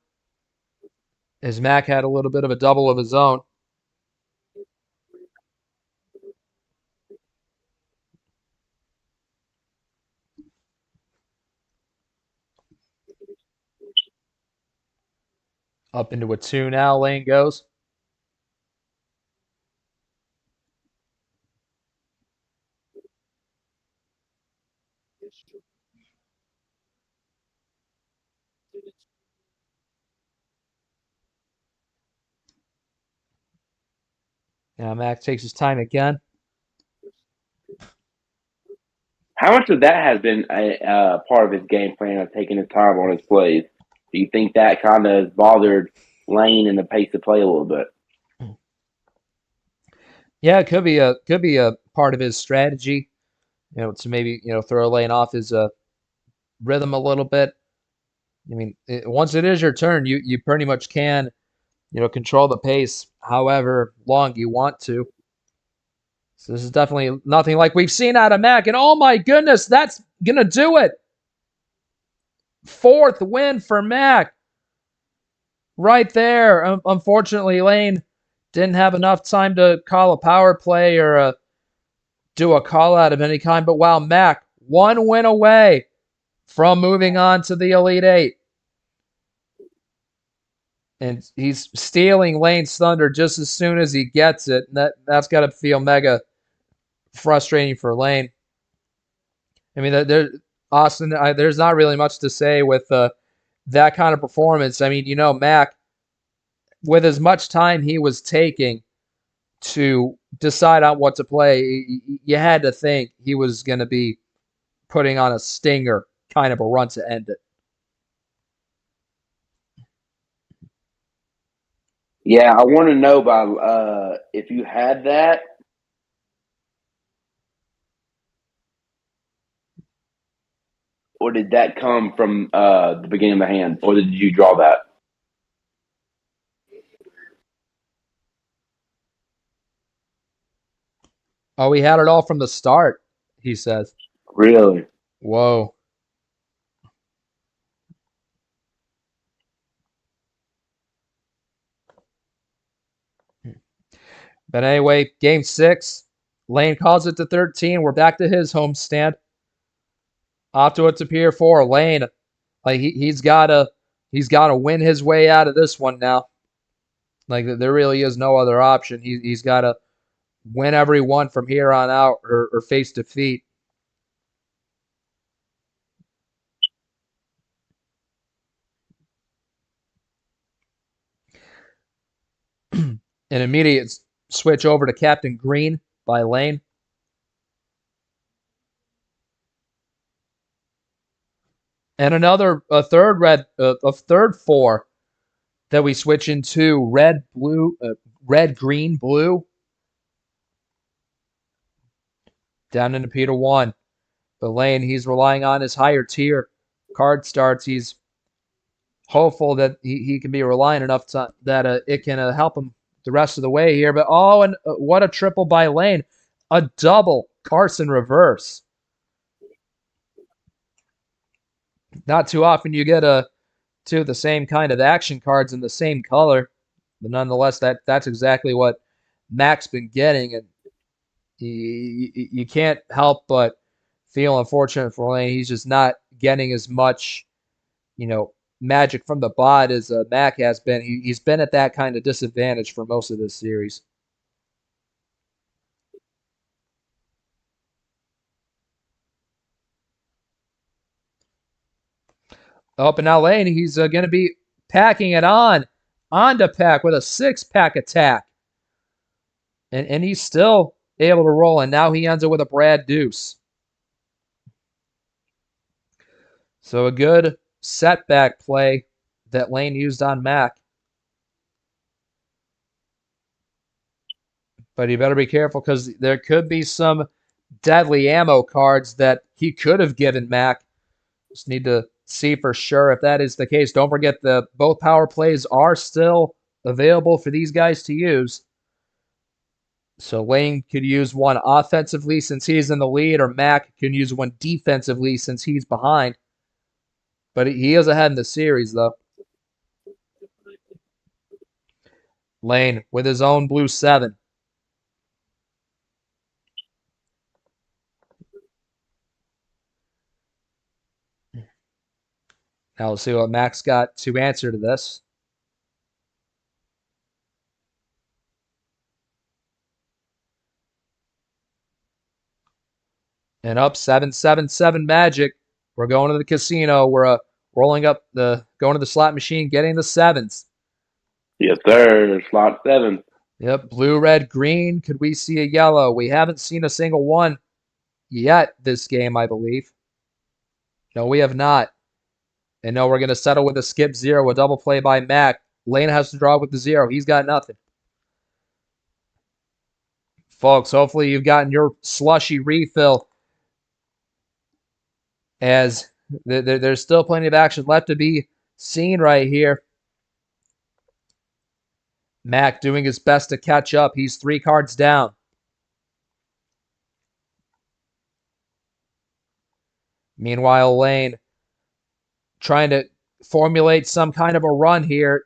As Mack had a little bit of a double of his own. Up into a 2 now, Lane goes. Now Mack takes his time again. How much of that has been a part of his game plan of taking his time on his plays? Do you think that kind of has bothered Lane and the pace of play a little bit? Yeah, it could be a part of his strategy, to maybe throw Lane off his rhythm a little bit. I mean, once it is your turn, you pretty much can, control the pace however long you want to. So this is definitely nothing like we've seen out of Mack. And oh my goodness, that's going to do it. 4th win for Mack. Right there. Unfortunately, Lane didn't have enough time to call a power play or do a call out of any kind. But wow, Mack, 1 win away from moving on to the Elite Eight. And he's stealing Lane's thunder just as soon as he gets it. And that's got to feel mega frustrating for Lane. I mean, Austin, there's not really much to say with that kind of performance. I mean, Mack, with as much time he was taking to decide on what to play, you had to think he was going to be putting on a stinger kind of a run to end it. Yeah, I want to know about if you had that. Or did that come from the beginning of the hand? Or did you draw that? Oh, we had it all from the start, he says. Really? Whoa. But anyway, game 6, Lane calls it to 13. We're back to his homestand. Off to a Tapir 4. Lane, like he's gotta win his way out of this one now. Like there really is no other option. He's got to win every one from here on out or face defeat. An immediate switch over to Captain Green by Lane. And a third 4 that we switch into red, green, blue. Down into Peter 1. But Lane, he's relying on his higher tier card starts. He's hopeful that he can be reliant enough that it can help him the rest of the way here. But and what a triple by Lane. A double Carson reverse. Not too often you get two of the same kind of action cards in the same color. But nonetheless, that's exactly what Mack's been getting. And you can't help but feel unfortunate for Lane. He's just not getting as much, magic from the bot as Mack has been. He's been at that kind of disadvantage for most of this series. Up and now Lane, he's going to be packing it on to Pack with a 6-pack attack. And he's still able to roll, and now he ends it with a Brad Deuce. So a good setback play that Lane used on Mack. But you better be careful because there could be some deadly ammo cards that he could have given Mack. Just need to see for sure if that is the case. Don't forget both power plays are still available for these guys to use. So Lane could use one offensively since he's in the lead, or Mack can use one defensively since he's behind. But he is ahead in the series, though. Lane with his own blue 7. Now we'll see what Mack's got to answer to this. And up 7-7-7 Magic. We're going to the casino. We're going to the slot machine, getting the 7s. Yes, sir. Slot 7. Yep, blue, red, green. Could we see a yellow? We haven't seen a single one yet this game, I believe. No, we have not. And no, we're going to settle with a skip 0, a double play by Mack. Lane has to draw with the 0. He's got nothing. Folks, hopefully you've gotten your Slushie refill as There's still plenty of action left to be seen right here. Mack doing his best to catch up. He's 3 cards down. Meanwhile, Lane trying to formulate some kind of a run here.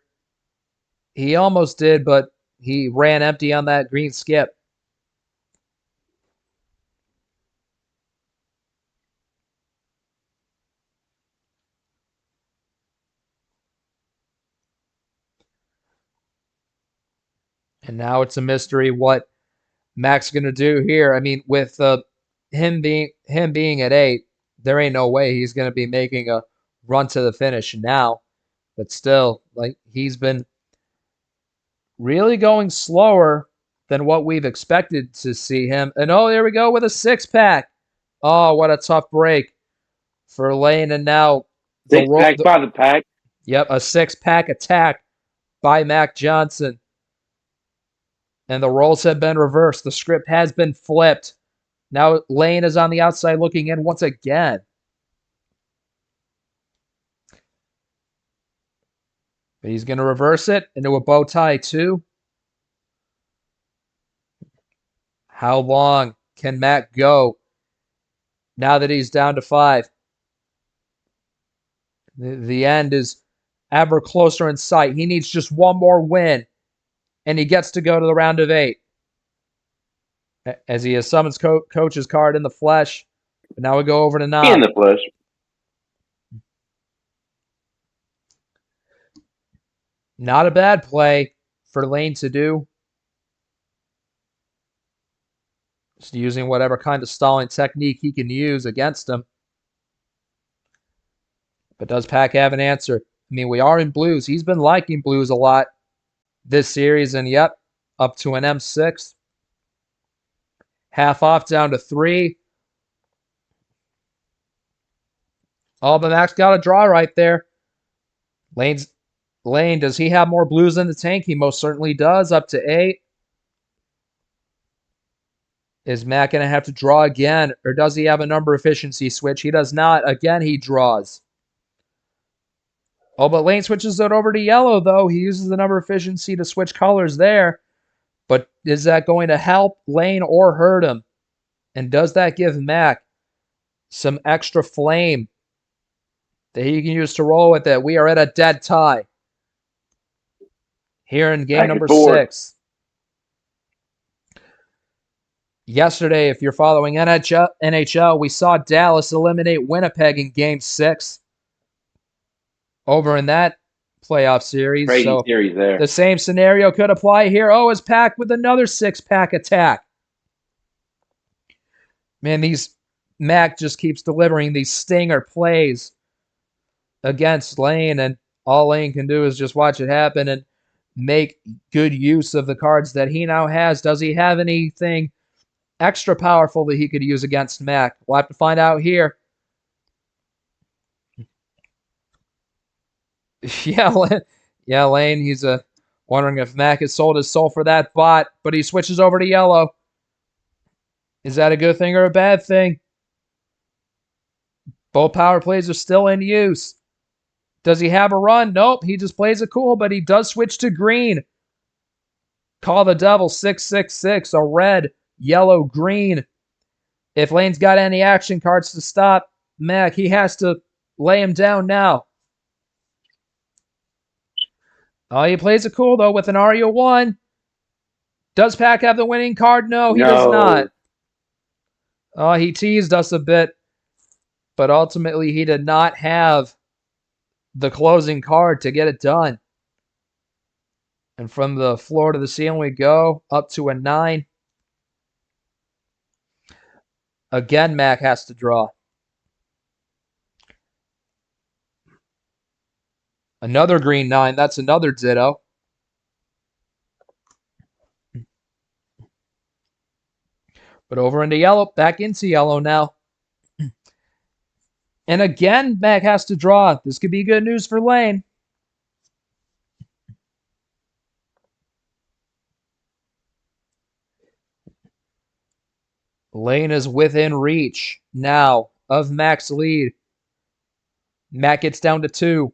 He almost did, but he ran empty on that green skip. And now it's a mystery what Mack's going to do here. I mean, with him being at 8, there ain't no way he's going to be making a run to the finish now. But still, like, he's been really going slower than what we've expected to see him. And oh, there we go with a 6-pack. Oh, what a tough break for Lane. And now the 6-pack by the pack. Yep, a 6-pack attack by Mack Johnson. And the roles have been reversed. The script has been flipped. Now Lane is on the outside looking in once again. But he's going to reverse it into a bow tie too. How long can Mack go now that he's down to 5? The end is ever closer in sight. He needs just one more win, and he gets to go to the round of 8. As he has summons coach's card in the flesh. But now we go over to Knob. In the flesh. Not a bad play for Lane to do. Just using whatever kind of stalling technique he can use against him. But does Pac have an answer? I mean, we are in blues. He's been liking blues a lot this series. And yep, up to an M6. Half off down to 3. Oh, but Mack's got a draw right there. Lane, does he have more blues in the tank? He most certainly does, up to 8. Is Mack going to have to draw again, or does he have a number efficiency switch? He does not. Again, he draws. Oh, but Lane switches it over to yellow, though. He uses the number efficiency to switch colors there. But is that going to help Lane or hurt him? And does that give Mack some extra flame that he can use to roll with it? We are at a dead tie here in game number 6. Yesterday, if you're following NHL, we saw Dallas eliminate Winnipeg in game 6 over in that playoff series. Crazy so series there. The same scenario could apply here. Oh, is Pac with another 6-pack attack. Man, Mack just keeps delivering these stinger plays against Lane, and all Lane can do is just watch it happen and make good use of the cards that he now has. Does he have anything extra powerful that he could use against Mack? We'll have to find out here. Yeah, Lane, he's wondering if Mack has sold his soul for that bot, but he switches over to yellow. Is that a good thing or a bad thing? Both power plays are still in use. Does he have a run? Nope, he just plays it cool, but he does switch to green. Call the devil 666, a red, yellow, green. If Lane's got any action cards to stop Mack, he has to lay him down now. Oh, he plays it cool, though, with an RU1. Does Pac have the winning card? No, he does not. Oh, he teased us a bit, but ultimately he did not have the closing card to get it done. And from the floor to the ceiling we go, up to a 9. Again, Mack has to draw. Another green 9. That's another ditto. But over into yellow. Back into yellow now. And again, Mack has to draw. This could be good news for Lane. Lane is within reach now of Mack's lead. Mack gets down to 2.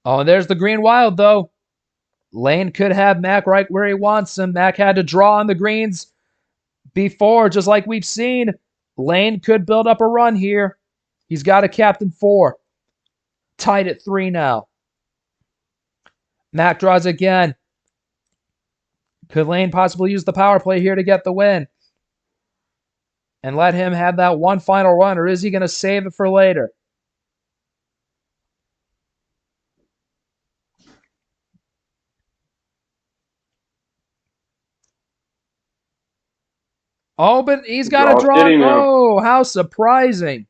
Oh, and there's the green wild, though. Lane could have Mack right where he wants him. Mack had to draw on the greens before, just like we've seen. Lane could build up a run here. He's got a captain 4. Tied at 3 now. Mack draws again. Could Lane possibly use the power play here to get the win? And let him have that one final run, or is he going to save it for later? Oh, but he's got to draw. Oh, how surprising.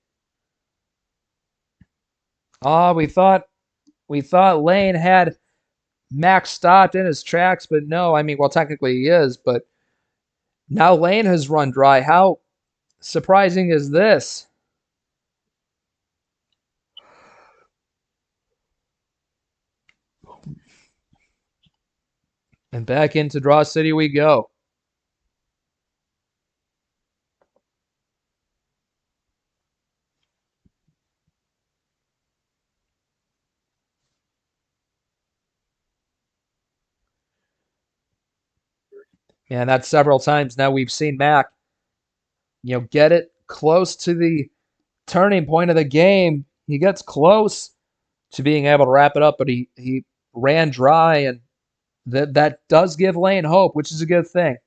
Oh, we thought Lane had Mack stopped in his tracks, but no. I mean, well, technically he is, but now Lane has run dry. How surprising is this? And back into Draw City we go. And that's several times now we've seen Mack, get it close to the turning point of the game. He gets close to being able to wrap it up, but he ran dry, and that does give Lane hope, which is a good thing.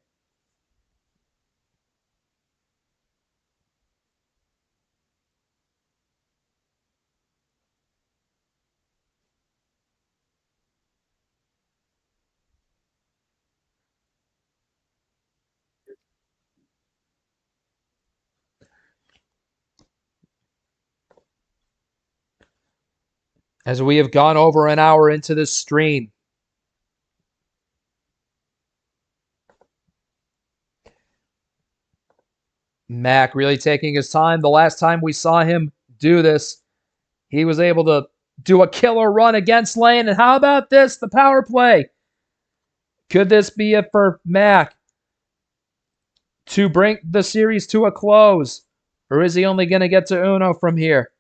As we have gone over an hour into this stream, Mack really taking his time. The last time we saw him do this, he was able to do a killer run against Lane. And how about this, the power play? Could this be it for Mack to bring the series to a close? Or is he only going to get to Uno from here?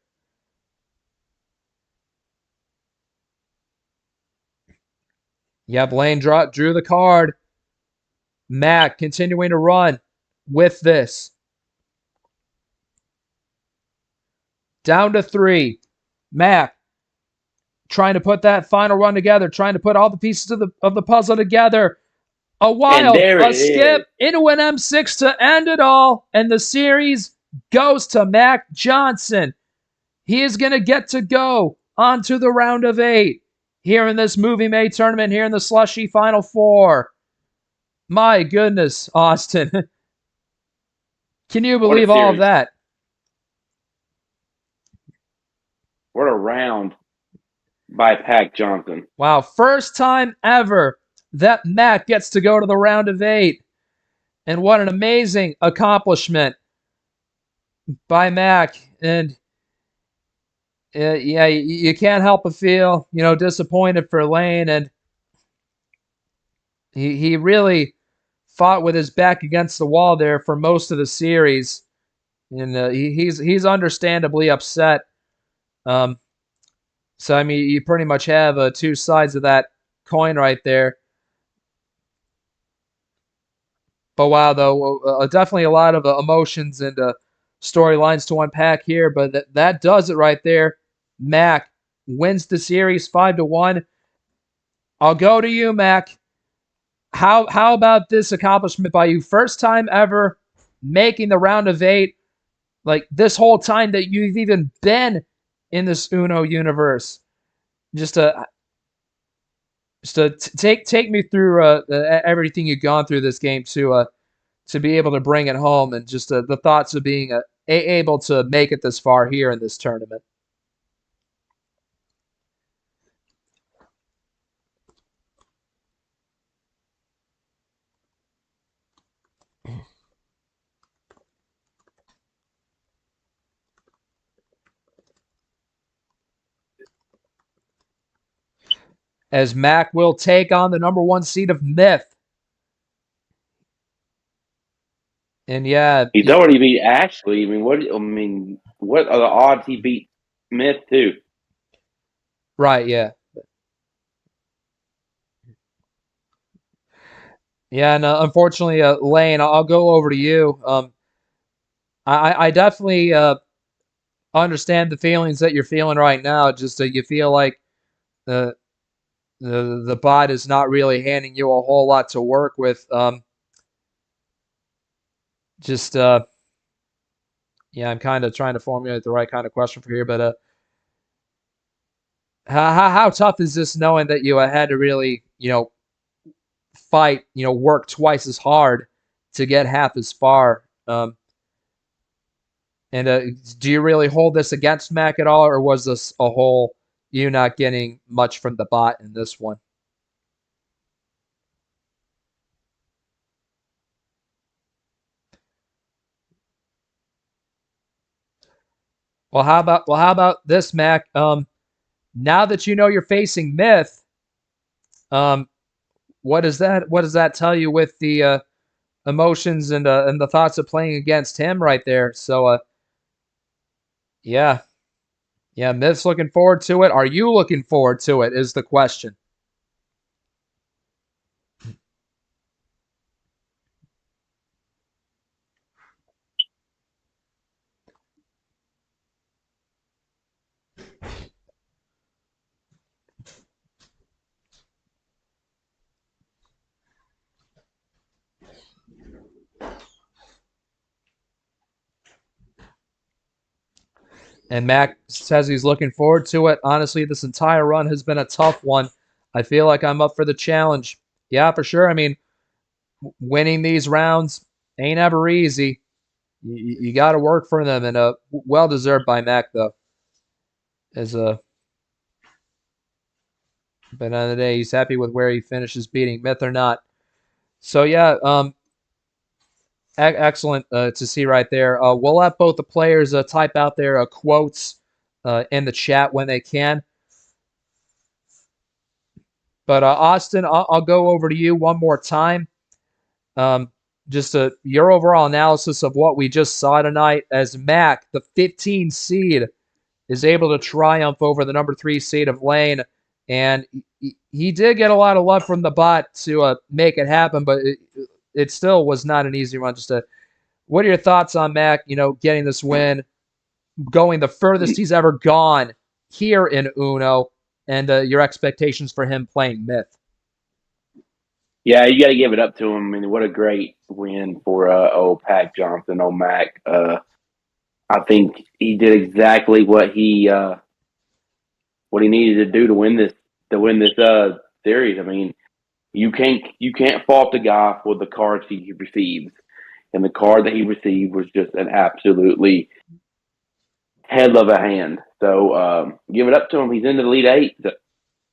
Yep, Lane drew the card. Mack continuing to run with this. Down to 3. Mack trying to put that final run together, trying to put all the pieces of the puzzle together. A wild, a skip into an M6 to end it all, and the series goes to Mack Johnson. He is going to get to go on to the round of 8 here in this Movie May tournament, here in the Slushie Final 4. My goodness, Austin. Can you believe all of that? What a round by Mack Johnson. Wow, first time ever that Mack gets to go to the round of 8. And what an amazing accomplishment by Mack. And yeah, you can't help but feel, disappointed for Lane. And he really fought with his back against the wall there for most of the series. And he's understandably upset. So, I mean, you pretty much have 2 sides of that coin right there. But wow, though, definitely a lot of emotions and storylines to unpack here. But that does it right there. Mack wins the series 5-1. I'll go to you, Mack. How about this accomplishment by you? First time ever making the round of 8. Like this whole time that you've even been in this Uno universe. Just to take me through everything you've gone through this game to be able to bring it home, and just the thoughts of being able to make it this far here in this tournament. as Mack will take on the number 1 seed of Myth. And yeah, He's already beat Ashley. What are the odds he beat Smith too? right, yeah. Yeah, and unfortunately, Lane, I'll go over to you. I definitely understand the feelings that you're feeling right now. Just you feel like the the bot is not really handing you a whole lot to work with. Just yeah, I'm kind of trying to formulate the right kind of question for here, but how tough is this knowing that you had to really fight, work twice as hard to get half as far? And do you really hold this against Mac at all, or was this a whole you not getting much from the bot in this one? Well, how about this, Mac? Now that you know you're facing Myth, um, what does that tell you with the emotions and the thoughts of playing against him right there? So yeah, yeah, Myth's looking forward to it. Are you looking forward to it? Is the question. And Mac says he's looking forward to it. Honestly, this entire run has been a tough one. I feel like I'm up for the challenge. Yeah, for sure. I mean, winning these rounds ain't ever easy. You got to work for them, and well deserved by Mac though. As but at the end of the day, he's happy with where he finishes, beating Myth or not. So yeah, excellent to see right there. We'll let both the players type out their quotes in the chat when they can. But Austin, I'll go over to you one more time. Just your overall analysis of what we just saw tonight as Mac, the 15 seed, is able to triumph over the number 3 seed of Lane. And he did get a lot of love from the bot to make it happen, but it still was not an easy run. What are your thoughts on Mac, getting this win, going the furthest he's ever gone here in Uno, and your expectations for him playing Myth? Yeah, you got to give it up to him. I mean, what a great win for old Pac Johnson, old Mac. I think he did exactly what he needed to do to win this series. I mean, you can't fault the guy for the cards he receives, and the card that he received was just an absolutely hell of a hand. So give it up to him. He's into the Elite Eight.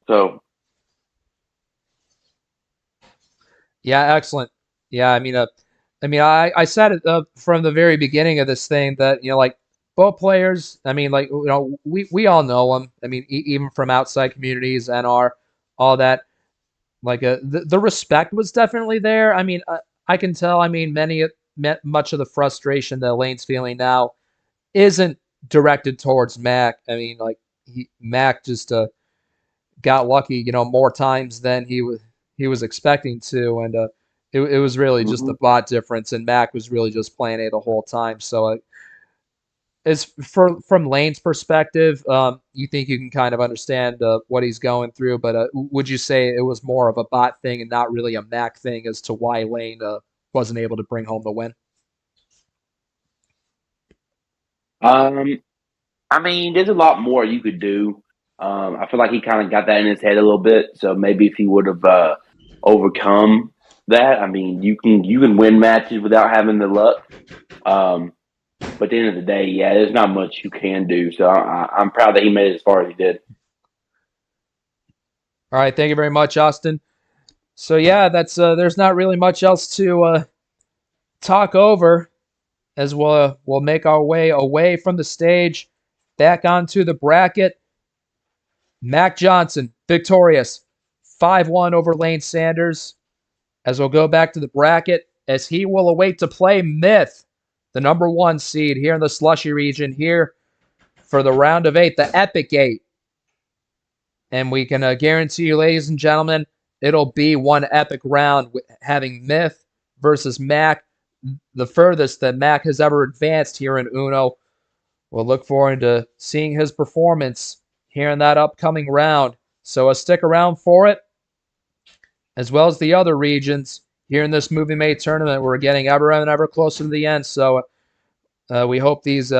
So Yeah, excellent. Yeah, I said it from the very beginning of this thing that like both players. I mean, like we all know them. I mean, even from outside communities, NR, all that. Like the respect was definitely there. I mean, I can tell. I mean, much of the frustration that Lane's feeling now isn't directed towards Mac. I mean, like Mac just got lucky, more times than he was expecting to, and it was really just the bot difference, and Mac was really just playing A the whole time. So, as from Lane's perspective, you think you can kind of understand what he's going through, but would you say it was more of a bot thing and not really a Mac thing as to why Lane wasn't able to bring home the win? I mean, there's a lot more you could do. I feel like he kind of got that in his head a little bit. So maybe if he would have overcome that, I mean, you can win matches without having the luck. But at the end of the day, yeah, there's not much you can do. So I'm proud that he made it as far as he did. All right, thank you very much, Austin. So yeah, that's there's not really much else to talk over as we'll make our way away from the stage, back onto the bracket. Mack Johnson, victorious. 5-1 over Lane Sanders. As we'll go back to the bracket, as he will await to play Myth, the number 1 seed here in the Slushie region here for the round of 8, the Epic 8. And we can guarantee you, ladies and gentlemen, it'll be one epic round with having Myth versus Mack, the furthest that Mack has ever advanced here in Uno. We'll look forward to seeing his performance here in that upcoming round. So stick around for it, as well as the other regions here in this Movie Made tournament. We're getting ever and ever closer to the end, so we hope these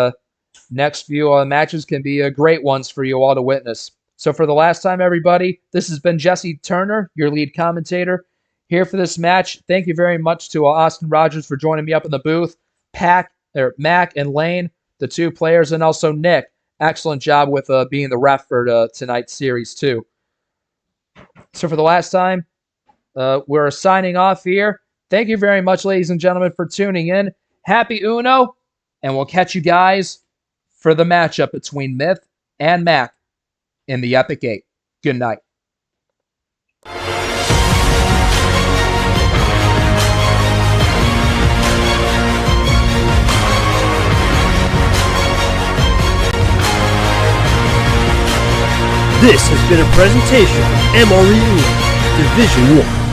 next few matches can be great ones for you all to witness. So for the last time, everybody, this has been Jesse Turner, your lead commentator, here for this match. Thank you very much to Austin Rogers for joining me up in the booth, Mack and Lane, the 2 players, and also Nick. Excellent job with being the ref for tonight's series, too. So for the last time, we're signing off here. Thank you very much, ladies and gentlemen, for tuning in. Happy Uno, and we'll catch you guys for the matchup between Myth and Mack in the Epic 8. Good night. This has been a presentation of MRE UNO Division 1.